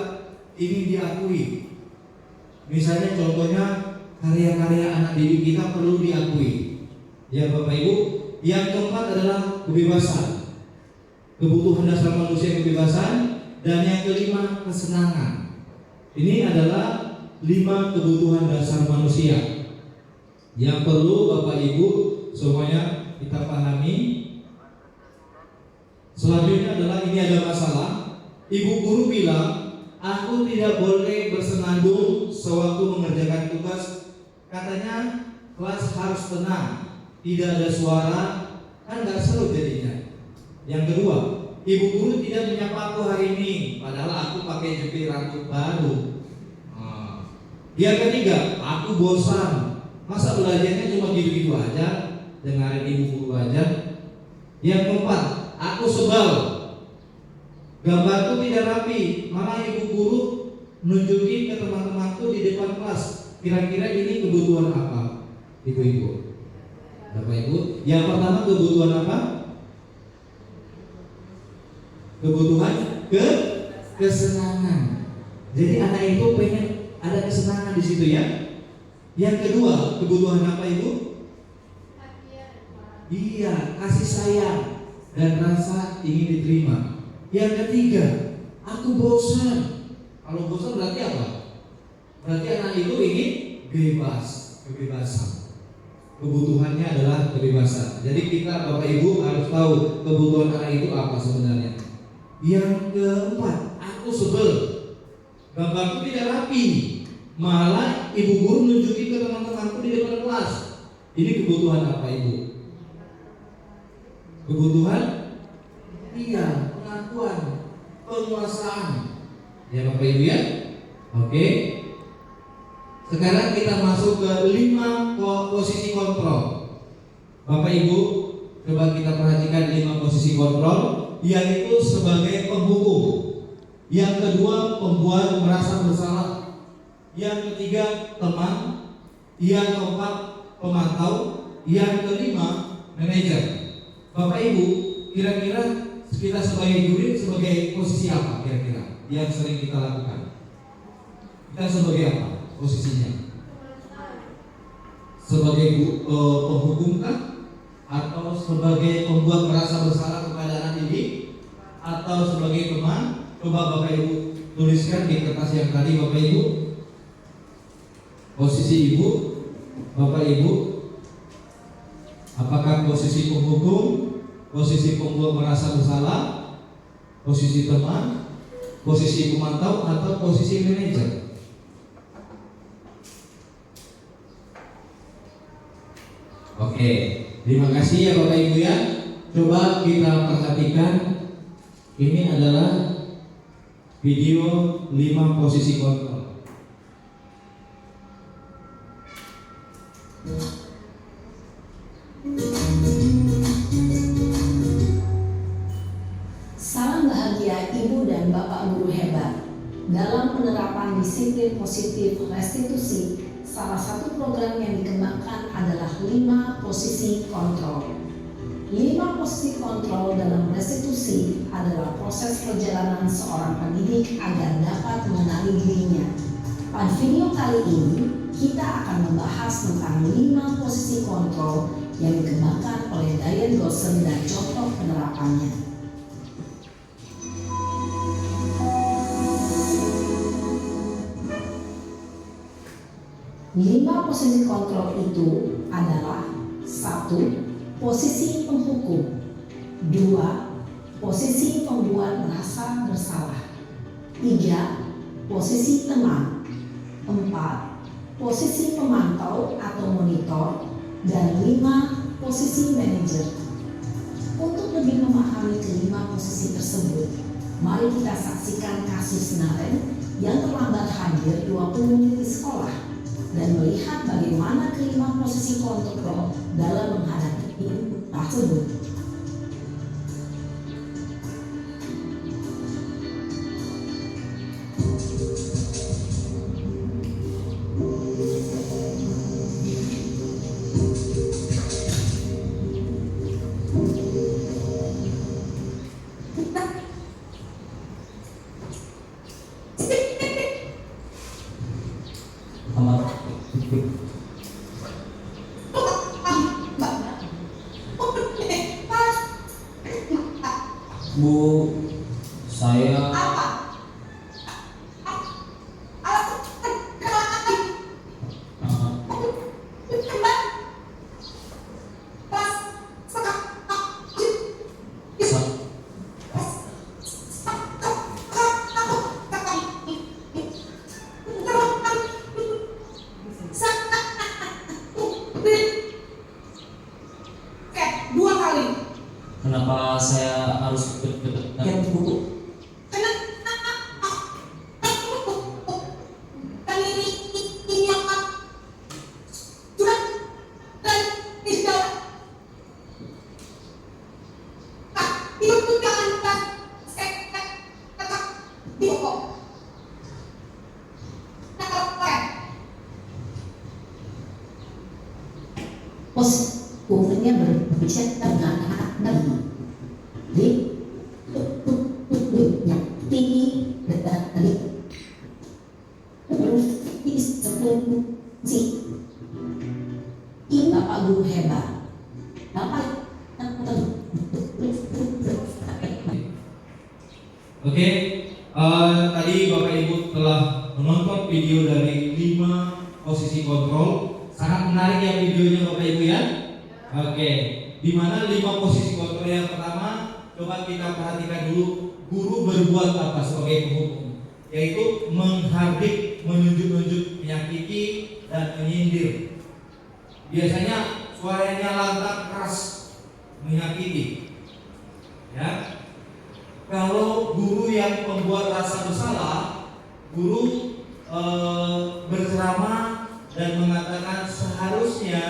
ingin diakui. Misalnya contohnya karya-karya anak didik kita perlu diakui. Ya Bapak Ibu. Yang keempat adalah kebebasan. Kebutuhan dasar manusia kebebasan. Dan yang kelima kesenangan. Ini adalah 5 kebutuhan dasar manusia yang perlu Bapak Ibu semuanya kita pahami. Selanjutnya adalah ini ada masalah. Ibu guru bilang, aku tidak boleh bersenandung sewaktu mengerjakan tugas. Katanya kelas harus tenang, tidak ada suara, kan nggak seru jadinya. Yang kedua, ibu guru tidak menyapa aku hari ini, padahal aku pakai jepit rambut baru. Yang ketiga, aku bosan. Masa belajarnya cuma gitu-gitu aja, dengarin ibu guru aja. Yang keempat, aku sebel. Gambarku tidak rapi, malah ibu guru nunjukin ke teman-temanku di depan kelas. Kira-kira ini kebutuhan apa? Ibu-ibu, Bapak Ibu, yang pertama kebutuhan apa? Kebutuhan kesenangan. Jadi anak itu pengen ada kesenangan di situ ya. Yang kedua, kebutuhan apa Ibu? Iya, kasih sayang dan rasa ingin diterima. Yang ketiga, aku bosan. Kalau bosan berarti apa? Berarti anak itu ingin kebebasan. Kebutuhannya adalah kebebasan. Jadi kita Bapak Ibu harus tahu kebutuhan anak itu apa sebenarnya. Yang keempat, aku sebel. Gambarku tidak rapi, malah ibu guru nunjukin ke teman-temanku di depan kelas. Ini kebutuhan apa Ibu? Kebutuhan? Iya, pengakuan, penguasaan. Ya Bapak Ibu ya. Oke. Sekarang kita masuk ke 5 posisi kontrol. Bapak Ibu, coba kita perhatikan 5 posisi kontrol, yaitu sebagai penghukum. Yang kedua, pembuat merasa bersalah. Yang ketiga, teman. Yang keempat, pemantau. Yang kelima, manajer. Bapak Ibu, kira-kira kita sebagai juri sebagai posisi apa kira-kira yang sering kita lakukan? Kita sebagai apa posisinya? Sebagai penghukum kah? Atau sebagai pembuat merasa bersalah kepada anak didik? atau sebagai teman? Coba Bapak Ibu tuliskan di kertas yang tadi Bapak Ibu. Posisi Ibu, Bapak Ibu, apakah posisi penghukum, posisi pembuat merasa bersalah, posisi teman, posisi pemantau, atau posisi manajer? Oke, terima kasih ya Bapak Ibu ya. Coba kita perhatikan, ini adalah video 5 posisi kontrol. Salam bahagia Ibu dan Bapak guru hebat. Dalam penerapan disiplin positif restitusi, salah satu program yang dikembangkan adalah 5 posisi kontrol. 5 posisi kontrol dalam restitusi adalah proses perjalanan seorang pendidik agar dapat mengenali dirinya. Pada video kali ini, kita akan membahas tentang 5 posisi kontrol yang dikembangkan oleh Diane Dawson dan contoh penerapannya. 5 posisi kontrol itu adalah 1. Posisi penghukum, 2. Posisi pembuat merasa bersalah, 3. Posisi teman, 4. Posisi pemantau atau monitor, dan 5. Posisi manajer. Untuk lebih memahami kelima posisi tersebut, mari kita saksikan kasus Naren yang terlambat hadir 20 menit di sekolah dan melihat bagaimana kelima posisi kontrol dalam menghadapi tersebut. Bu, saya kenapa saya harus lihat buku? Umumnya berbicara dengan anak di yang tinggi dari si ini Bapak guru hebat. Bapak Oke, tadi Bapak Ibu telah menonton video dari 5 posisi kontrol. Sangat menarik ya videonya Bapak Ibu ya. Oke, di mana 5 posisi kontrol yang pertama, coba kita perhatikan dulu guru berbuat apa sebagai penghukum, yaitu menghardik, menunjuk-nunjuk, menyakiti, dan menyindir. Biasanya suaranya lantang, keras, menyakiti. Ya, kalau guru yang membuat rasa bersalah, guru berceramah dan mengatakan seharusnya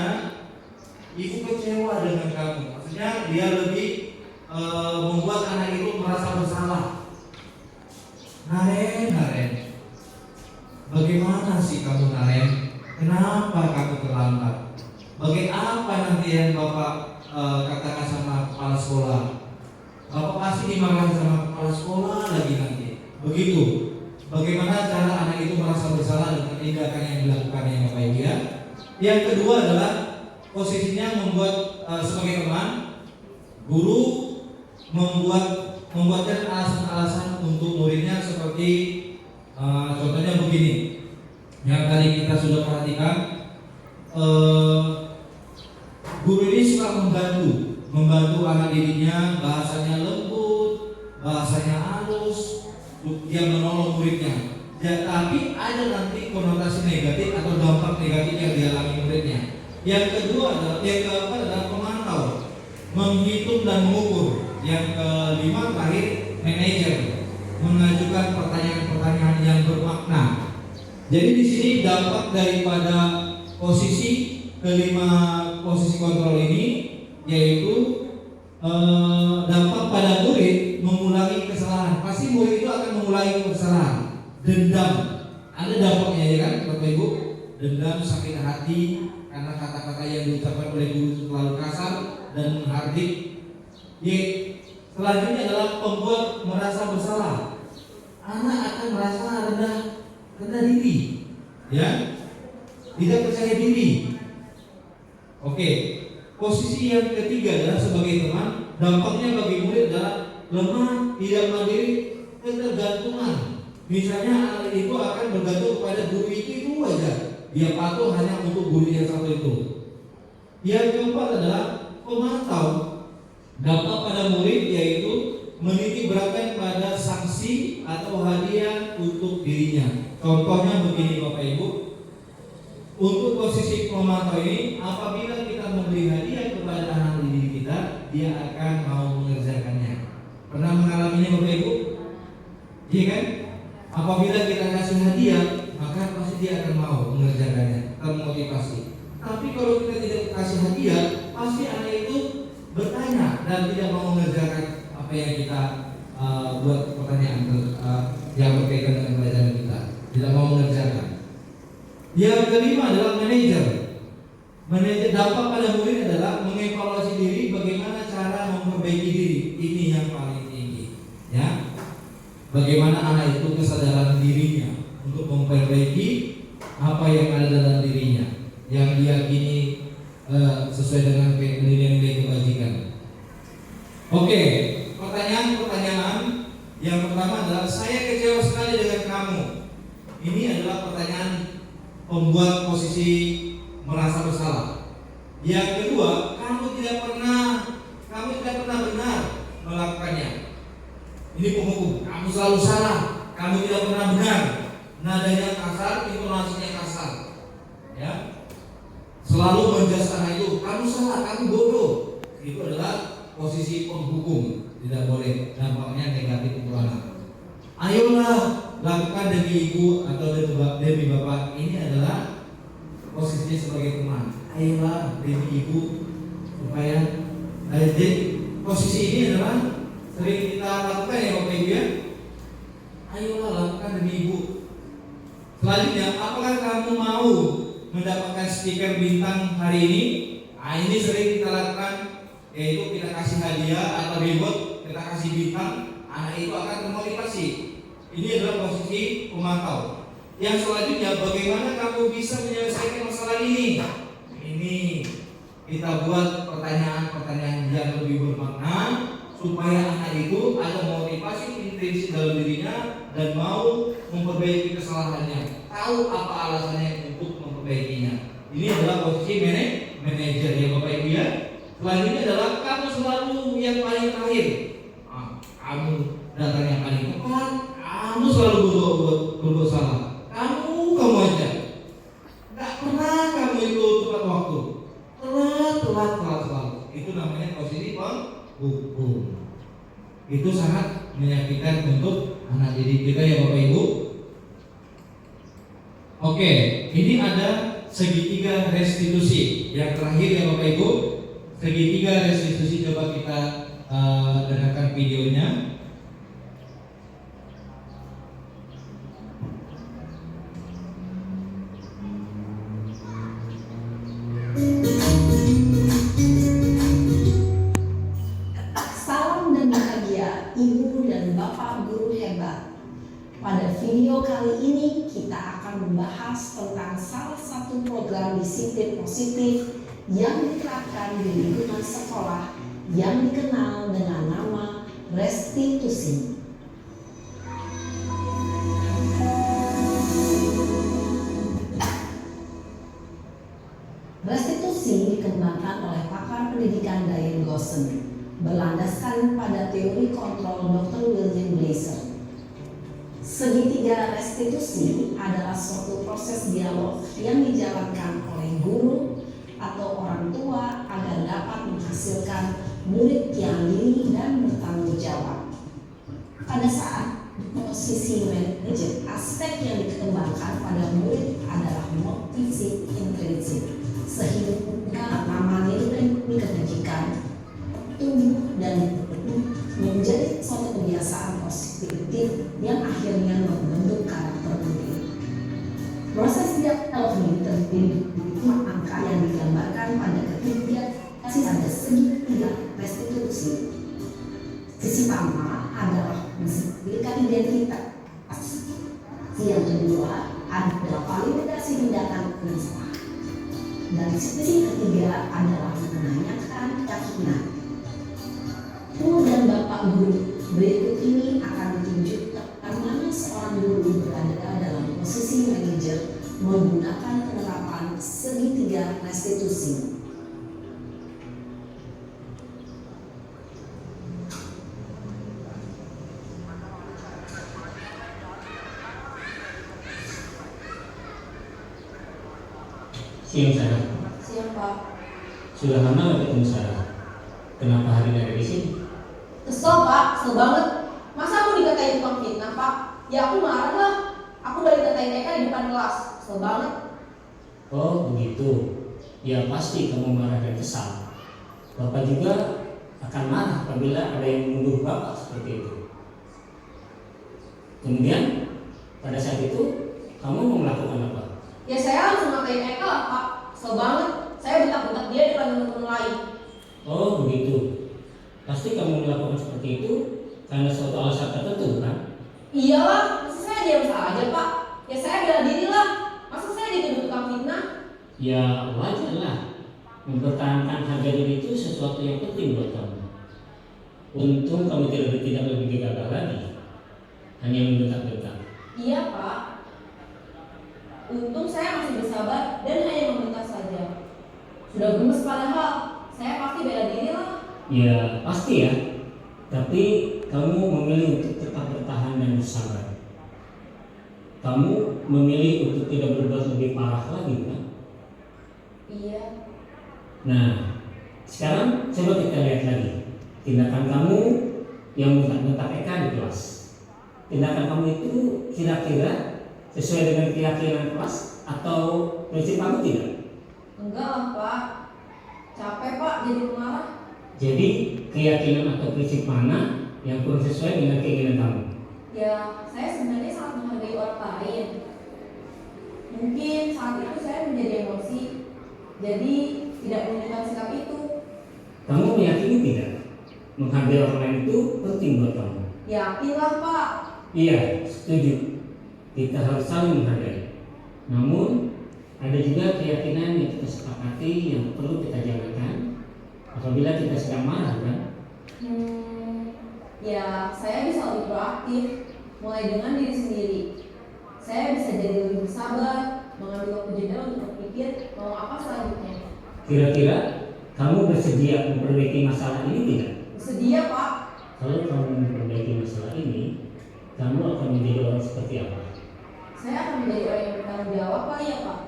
ibu kecewa dengan kamu. Maksudnya dia lebih membuat anak itu merasa bersalah. Naren, bagaimana sih kamu Naren? Kenapa kamu terlambat? Bagaimana nanti yang Bapak katakan sama kepala sekolah? Bapak pasti dimarahin sama kepala sekolah lagi nanti. Begitu. Bagaimana cara anak itu merasa bersalah dengan tindakan yang dilakukannya Bapak Ibu ya? Yang kedua adalah posisinya membuat sebagai teman, guru membuat membuatkan alasan-alasan untuk muridnya seperti contohnya begini. Yang tadi kita sudah perhatikan, guru ini suka membantu anak didiknya, bahasanya lembut, bahasanya halus, dia menolong muridnya. Ya, tapi ada nanti konotasi negatif atau dampak negatif yang dialami muridnya. Yang kedua keempat adalah pemantau, menghitung dan mengukur. Yang kelima terakhir manajer, mengajukan pertanyaan-pertanyaan yang bermakna. Jadi di sini dampak daripada kelima posisi kontrol ini yaitu dampak pada murid mengulangi kesalahan. Pasti murid itu akan mengulangi kesalahan. Dendam, ada dampaknya ya kan, Bapak Ibu? Dendam, sakit hati karena kata-kata yang diucapkan oleh guru itu terlalu kasar dan menghardik. Selanjutnya adalah pembuat merasa bersalah. Anak akan merasa rendah diri, ya, tidak percaya diri. Oke, posisi yang ketiga adalah sebagai teman. Dampaknya bagi murid adalah lemah, tidak mandiri, ketergantungan. Misalnya anak itu akan bergantung kepada guru itu aja. Dia patuh hanya untuk guru yang satu itu. Yang keempat adalah pemantau. Dampak pada murid yaitu menitik beratkan pada sanksi atau hadiah untuk dirinya. Contohnya begini Bapak Ibu. Untuk posisi pemantau ini, apabila kita memberi hadiah kepada anak didik kita, dia akan mau mengerjakannya. Pernah mengalaminya Bapak Ibu? Iya kan? Apabila kita kasih hadiah, maka pasti dia akan mau mengerjakannya, termotivasi. Tapi kalau kita tidak kasih hadiah, pasti anak itu bertanya dan tidak mau mengerjakan apa yang kita buat pertanyaan yang berkaitan dengan pelajaran kita, tidak mau mengerjakan. Yang kelima adalah manajer. Dampak pada murid adalah mengevaluasi diri, bagaimana cara memperbaiki diri. Ini yang paling tinggi, ya. Bagaimana anak itu kesadaran dirinya untuk memperbaiki apa yang ada dalam dirinya, yang diyakini sesuai dengan nilai-nilai kebajikan. Oke, pertanyaan yang pertama adalah saya kecewa sekali dengan kamu. Ini adalah pertanyaan pembuat posisi merasa bersalah. Yang kedua, kamu tidak pernah benar melakukannya. Ini penghukum, kamu selalu salah, kamu tidak pernah benar. Nadanya kasar, intonasinya kasar, ya. Selalu menjudge anak itu, kamu salah, kamu bodoh. Itu adalah posisi penghukum, tidak boleh. Dampaknya negatif untuk anak. Ayolah, lakukan demi ibu atau demi bapak. Ini adalah posisinya sebagai teman. Ayolah demi ibu supaya jadi posisi ini adalah sering kita lakukan ya Bapak Ibu ya. Ayolah lakukan demi ibu. Selanjutnya, apakah kamu mau mendapatkan stiker bintang hari ini? Nah, ini sering kita lakukan, yaitu kita kasih hadiah atau reward, kita kasih bintang, anak itu akan termotivasi. Ini adalah posisi pemantau. Yang selanjutnya, bagaimana kamu bisa menyelesaikan masalah ini? Ini kita buat pertanyaan-pertanyaan yang lebih bermakna supaya anak itu ada motivasi intrinsik dalam dirinya dan mau memperbaiki kesalahannya, tahu apa alasannya untuk memperbaikinya. Ini adalah posisi manajer ya Bapak Ibu ya. Selanjutnya adalah kamu selalu yang paling terakhir. Kamu datang yang paling tepat, kamu selalu berbuat salah. Kamu aja. Gak pernah kamu itu tepat waktu. Telat selalu. Itu namanya posisi penghukum. Itu sangat menyakitkan untuk anak didik kita ya Bapak Ibu. Oke, ini ada segitiga restitusi. Yang terakhir ya Bapak Ibu, segitiga restitusi, coba kita dengarkan videonya. Salam dan bahagia Ibu dan Bapak guru hebat. Pada video kali ini kita akan membahas tentang salah satu program disiplin positif yang diterapkan di lingkungan sekolah yang dikenal dengan nama restitusi. Restitusi dikembangkan oleh pakar pendidikan Diane Gosson berlandaskan pada teori kontrol Dr. William Blaser. Segitiga restitusi adalah suatu proses dialog yang dijalankan oleh guru atau orang tua agar dapat menghasilkan murid yang diri dan bertanggung jawab. Pada saat posisi manajer, aspek yang dikembangkan pada murid adalah motivasi intrinsik, sehingga nama nilai kebajikan tumbuh dan menjadi suatu kebiasaan positif yang akhirnya membentuk karakter murid. Proses dialog ini terdiri dari angka yang digambarkan pada ketiga sisi ada segitiga restitusi. Sisi pertama adalah menstabilkan identitas. Yang kedua adalah validasi tindakan dan salah. Dan sisi ketiga adalah menanyakan keyakinan. Bu dan Bapak Guru, berikut ini akan ditunjukkan mana seorang guru berada dalam posisi manajer menggunakan penerapan segitiga restitusi. Siang Sarah. Siang Pak. Sudah lama nggak ketemu Sarah. Kenapa hari ini ada di sini? Kesel Pak, kesel banget. Masa aku dikatain tukang fitnah Pak? Ya aku marah lah. Aku udah dikatain TK di depan kelas. Kesel banget. Oh begitu. Ya pasti kamu marah dan kesal. Bapak juga akan marah apabila ada yang menuduh Bapak seperti itu. Kemudian pada saat itu kamu mau melakukan apa? Ya saya langsung ngatain Eka lah Pak. Kesel banget. Saya bentak-bentak dia di depan teman-teman lain. Oh begitu. Pasti kamu melakukan seperti itu karena suatu alasan tertentu kan? Iyalah, masa saya diam saja Pak? Ya saya bela diri lah. Masa saya dituduh tukang fitnah? Ya wajar lah. Mempertahankan harga diri itu sesuatu yang penting buat kamu. Untung kamu tidak lebih gegabah lagi. Hanya membentak-bentak. Iya Pak. Untung saya masih bersabar dan hanya membentak saja. Sudah gemes padahal. Saya pasti bela diri lah. Ya pasti ya. Tapi kamu memilih untuk tetap bertahan dan bersabar. Kamu memilih untuk tidak berbuat lebih parah lagi kan? Iya. Nah, sekarang coba kita lihat lagi tindakan kamu yang bentak-bentak Eka di kelas. Tindakan kamu itu kira-kira sesuai dengan keyakinan kelas atau prinsip kamu tidak? Enggak lah Pak. Capek Pak jadi pemarah. Jadi keyakinan atau prinsip mana yang kurang sesuai dengan keinginan kamu? Ya, saya sebenarnya sangat menghargai orang lain. Mungkin saat itu saya menjadi emosi, jadi tidak menunjukkan sikap itu. Kamu meyakini tidak? Menghargai orang lain itu penting buat kamu. Yakinlah Pak. Iya, setuju. Kita harus saling menghargai. Namun ada juga keyakinan yang kita sepakati yang perlu kita jalankan apabila kita sedang marah kan? Ya saya bisa lebih proaktif, mulai dengan diri sendiri. Saya bisa jadi lebih bersabar, mengambil waktu jeda untuk berpikir mau apa selanjutnya. Kira-kira kamu bersedia memperbaiki masalah ini tidak? Bersedia Pak. Kalau kamu memperbaiki masalah ini, kamu akan menjadi orang seperti apa? Saya akan menjadi orang yang bertanggung jawab kali ya Pak.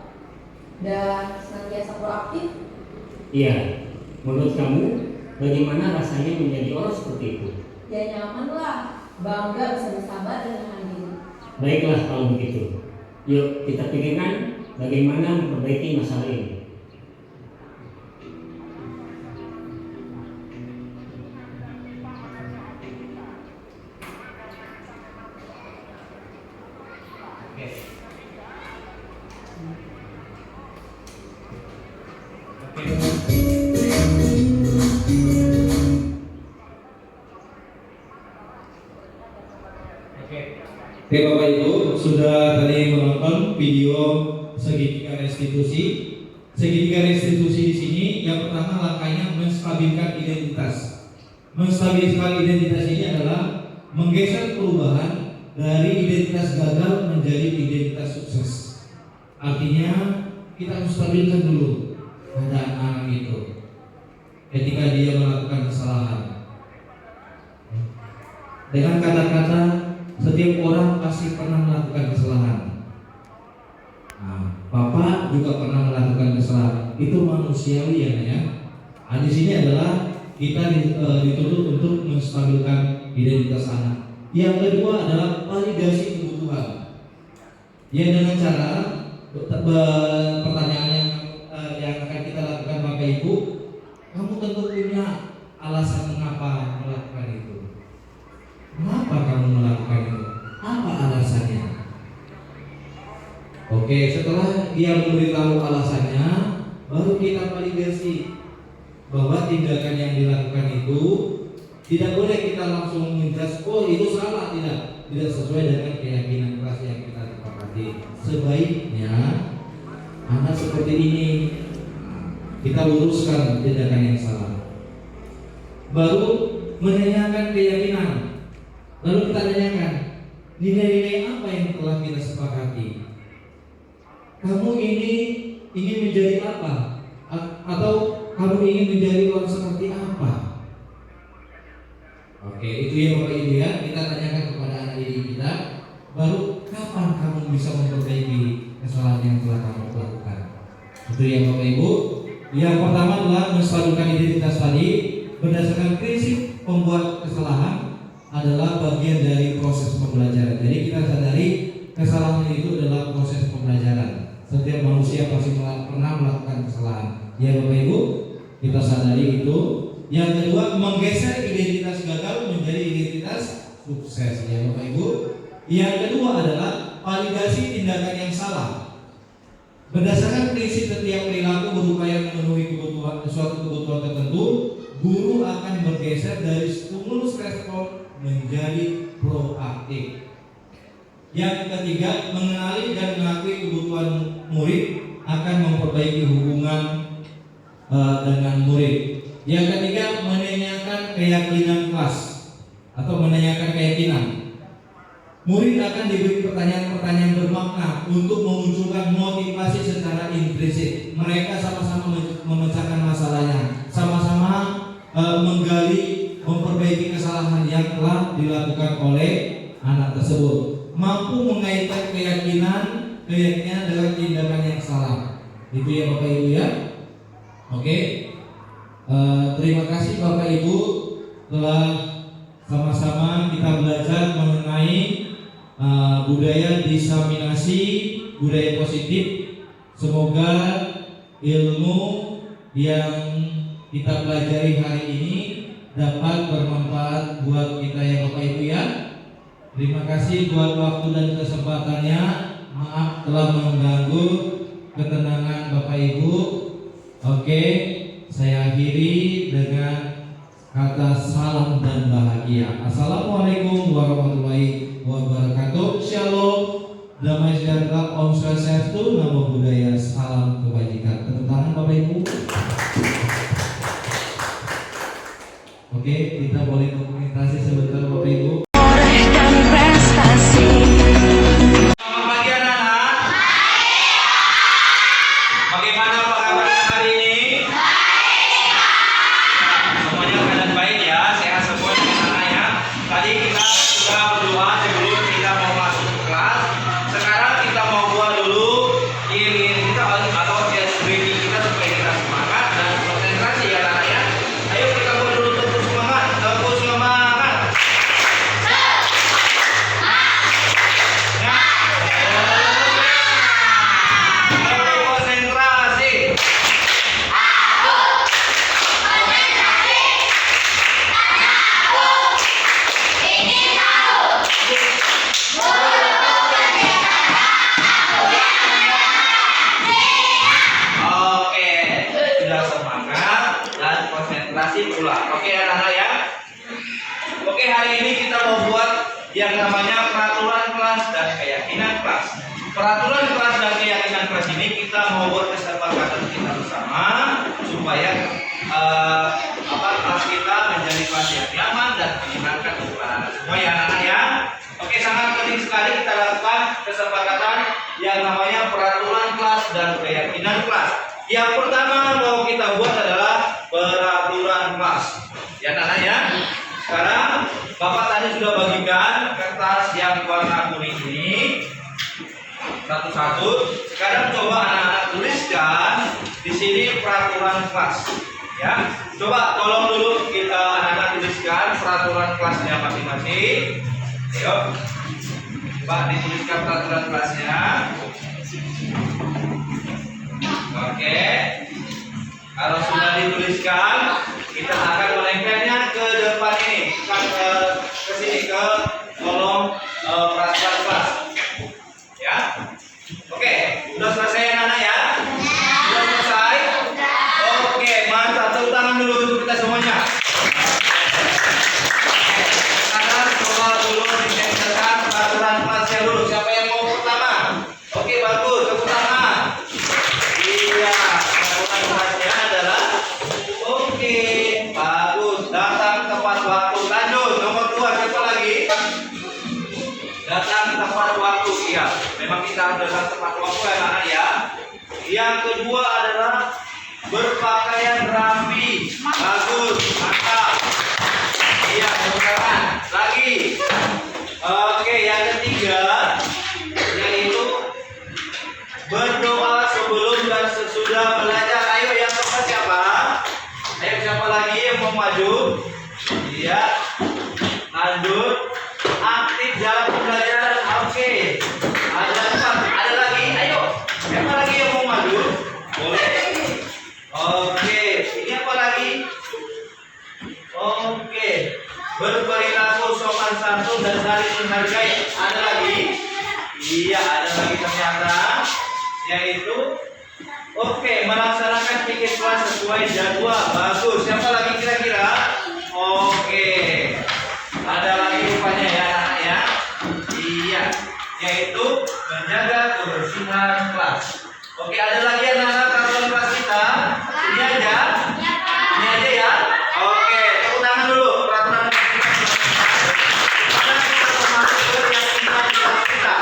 Dan senantiasa proaktif. Iya, menurut kamu bagaimana rasanya menjadi orang seperti itu? Ya nyaman lah, bangga bisa bersabar dan menahan diri. Baiklah kalau begitu. Yuk kita pikirkan bagaimana memperbaiki masalah ini. Oke Bapak Ibu, sudah tadi menonton video segitiga restitusi. Segitiga restitusi di sini yang pertama langkahnya menstabilkan identitas. Menstabilkan identitas ini adalah menggeser perubahan dari identitas gagal menjadi identitas sukses. Artinya kita harus stabilkan dulu keadaan anak itu ketika dia melakukan kesalahan. Dengan kata-kata, setiap orang pasti pernah melakukan kesalahan. Nah, Bapak juga pernah melakukan kesalahan. Itu manusiawi ya. Nah, di sini adalah kita dituntut untuk menstabilkan identitas anak. Yang kedua adalah validasi kebutuhan. Ya, dengan cara pertanyaan yang akan kita lakukan Bapak Ibu, kamu tentu punya alasan mengapa melakukan itu. Kenapa kamu melakukan itu? Apa alasannya? Oke, setelah dia memberitahu alasannya, baru kita validasi bahwa tindakan yang dilakukan itu tidak boleh kita langsung menjudge, oh itu salah, tidak sesuai dengan keyakinan keras yang kita sepakati. Sebaiknya anak seperti ini kita luruskan tindakan yang salah. Baru menanyakan keyakinan. Lalu kita tanyakan nilai-nilai apa yang telah kita sepakati. Kamu ini ingin menjadi apa? Atau kamu ingin menjadi orang seperti apa? Oke, itu ya Bapak Ibu ya. Kita tanyakan kepada anak didik kita. Baru kapan kamu bisa memperbaiki kesalahan yang telah kamu lakukan? Itu ya Bapak Ibu. Yang pertama adalah menstabilkan identitas tadi berdasarkan prinsip pembuat kesalahan adalah bagian dari proses pembelajaran. Jadi kita sadari kesalahan itu adalah proses pembelajaran. Setiap manusia pasti pernah melakukan kesalahan. Ya Bapak Ibu, kita sadari itu. Yang kedua, menggeser identitas gagal menjadi identitas sukses. Ya Bapak Ibu. Yang kedua adalah validasi tindakan yang salah. Berdasarkan prinsip setiap perilaku berupaya memenuhi suatu kebutuhan tertentu, guru akan bergeser dari stimulus respon menjadi proaktif. Yang ketiga, mengenali dan mengakui kebutuhan murid akan memperbaiki hubungan dengan murid. Yang ketiga, menanyakan keyakinan kelas atau menanyakan keyakinan. Murid akan diberi pertanyaan-pertanyaan bermakna untuk memunculkan motivasi secara implisit. Mereka sama-sama memecahkan masalahnya, sama-sama menggali, memperbaiki kesalahan yang telah dilakukan oleh anak tersebut. Mampu mengaitkan keyakinan dengan tindakan yang salah. Itu ya Bapak Ibu ya. Oke. Terima kasih Bapak Ibu telah sama-sama kita belajar mengenai budaya diseminasi, budaya positif. Semoga ilmu yang kita pelajari hari ini dapat bermanfaat buat kita ya Bapak Ibu ya. Terima kasih buat waktu dan kesempatannya. Maaf telah mengganggu ketenangan Bapak Ibu. Oke, saya akhiri dengan kata salam dan bahagia. Assalamualaikum warahmatullahi wabarakatuh. Shalom, damai sejahtera, Om Swastiastu, Namo Buddhaya, salam kebajikan. Tepuk tangan Bapak Ibu. Oke, kita boleh komunikasi sebentar Bapak Ibu. Bagaimana kabarnya hari ini? Semuanya keadaan baik ya, sehat semua di sana ya. Tadi kita sudah berdoa sebelum kita mau masuk ke kelas. Sekarang kita mau buat dulu iring kita atau breathing kita supaya kita semangat dan konsentrasi ya anak ya. Ayo kita buat dulu tepuk semangat, tepuk semangat. Oke anak-anak ya. Oke, hari ini kita mau buat yang namanya peraturan kelas dan keyakinan kelas. Peraturan kelas dan keyakinan kelas ini kita mau buat kesepakatan kita bersama supaya kelas kita menjadi kelas yang dan menyenangkan untuk anak-anak semua ya anak-anak ya. Oke, sangat penting sekali kita lakukan kesepakatan yang namanya peraturan kelas dan keyakinan kelas. Yang pertama mau kita buat adalah peraturan kelas. Ya anak-anak ya. Sekarang Bapak tadi sudah bagikan kertas yang warna kuning ini satu-satu. Sekarang coba anak-anak tuliskan di sini peraturan kelas. Ya, coba tolong dulu kita anak-anak tuliskan peraturan kelasnya masing-masing. Ayo, Pak dituliskan peraturan kelasnya. Oke, kalau sudah dituliskan, kita akan melengkapnya ke depan ini, ke sini ke kolom peraturan kelas. Ya, oke, sudah selesai anak-anak ya? Sudah selesai? Oke, mantap, tepuk tangan dulu untuk kita semuanya. Sekarang coba dulu dicatatkan peraturan kelasnya dulu. Siapa yang mau pertama? Oke, bagus, tepuk tangan. Iya, peraturan kelasnya adalah oke, bagus. Datang tepat waktu. Lanjut, nomor 2 siapa lagi? Datang tepat waktu. Iya, memang kita harus datang tepat waktu ya anak ya. Yang kedua adalah berpakaian rapi. Bagus, mantap. Iya, teman-teman. Lagi. Oke, yang ketiga yaitu berdoa sebelum dan sesudah belajar. Ayo yang keempat siapa? Ayo siapa lagi yang mau maju? Iya. Lanjut. Aktif dalam pembelajaran. Oke. Ada 4. Ada lagi? Ayo. Siapa lagi yang mau maju? Boleh. Oke. Ini apa lagi? Oke. Berperilaku sopan santun dan saling menghargai. Ada lagi? Iya, ada lagi ternyata. Yaitu oke, melaksanakan tiket kelas sesuai jadwal. Bagus. Siapa lagi kira-kira? Oke. Ada lagi rupanya ya anak ya. Iya, yaitu menjaga kebersihan kelas. Oke, ada lagi anak-anak peraturan kelas kita? Ini aja? Ini aja ya? Oke, tepuk tangan dulu peraturan kelas kita. Sekarang kita masuk ke keyakinan kelas kita.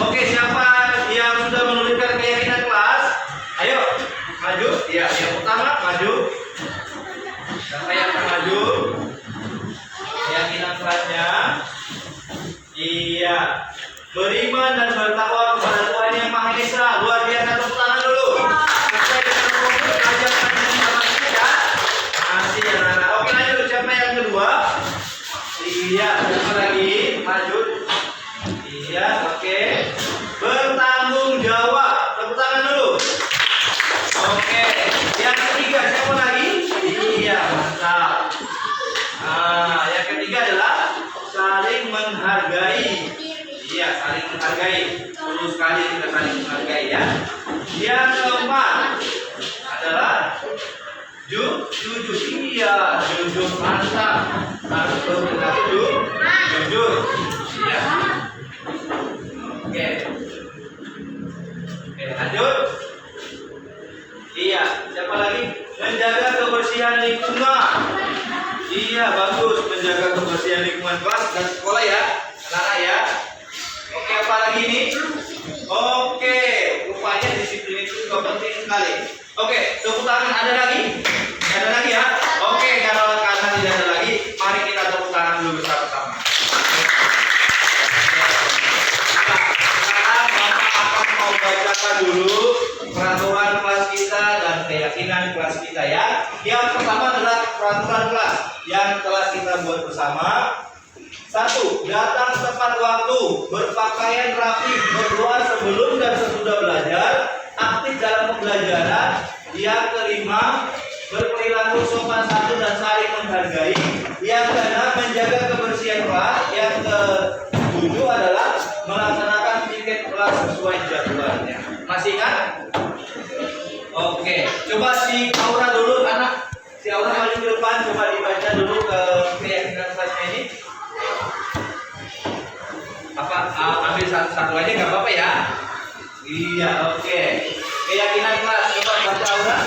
Oke, siapa yang sudah menuliskan keyakinan kelas? Ayo, maju. Ya, yang pertama maju. Siapa yang akan maju? Keyakinan kelasnya. Iya. Beriman dan bertakwa kepada Tuhan Yang Maha Esa. Luar biasa, tepuk tangan dulu. Sesuai dengan fokus ajaran yang kita ya. Masih ya anak. Oke, lanjut. Siapa yang kedua? Iya. Siapa lagi? Maju. Iya. Oke. Bertanggung jawab. Tepuk tangan dulu. Oke. Yang ketiga siapa lagi? Iya. Mantap. Nah, yang ketiga adalah saling menghargai. Iya, saling menghargai. Perlu sekali kita saling menghargai ya. Yang keempat adalah jujur. Iya, jujur. Mantap. Harus berperilaku jujur. Iya. Oke. Oke, lanjut. Iya, siapa lagi? Menjaga kebersihan lingkungan. Iya, bagus. Menjaga kebersihan lingkungan kelas dan sekolah ya, anak-anak ya. Oke, apa lagi ini? Oke, rupanya disiplin itu juga penting sekali. Oke, tepuk tangan. Ada lagi? Ada lagi ya? Oke, karena tidak ada lagi, mari kita tepuk tangan dulu bersama-sama. Sekarang Bapak akan mau bacakan dulu peraturan kelas kita dan keyakinan kelas kita ya. Yang pertama adalah peraturan kelas yang telah kita buat bersama. 1. Datang tepat waktu, berpakaian rapi, berdoa sebelum dan sesudah belajar, aktif dalam pembelajaran. Yang kelima, berperilaku sopan santun dan saling menghargai. Yang keenam, menjaga kebersihan kelas. Yang ketujuh adalah melaksanakan tiket kelas sesuai jadwalnya. Masih ingat? Oke, coba si Aura dulu, anak. Si Aura maju ke depan, coba dibaca dulu ke keyakinan kelasnya ini. Ambil satu-satu aja nggak apa-apa ya. Iya, oke. Keyakinan kelas, coba baca Aura.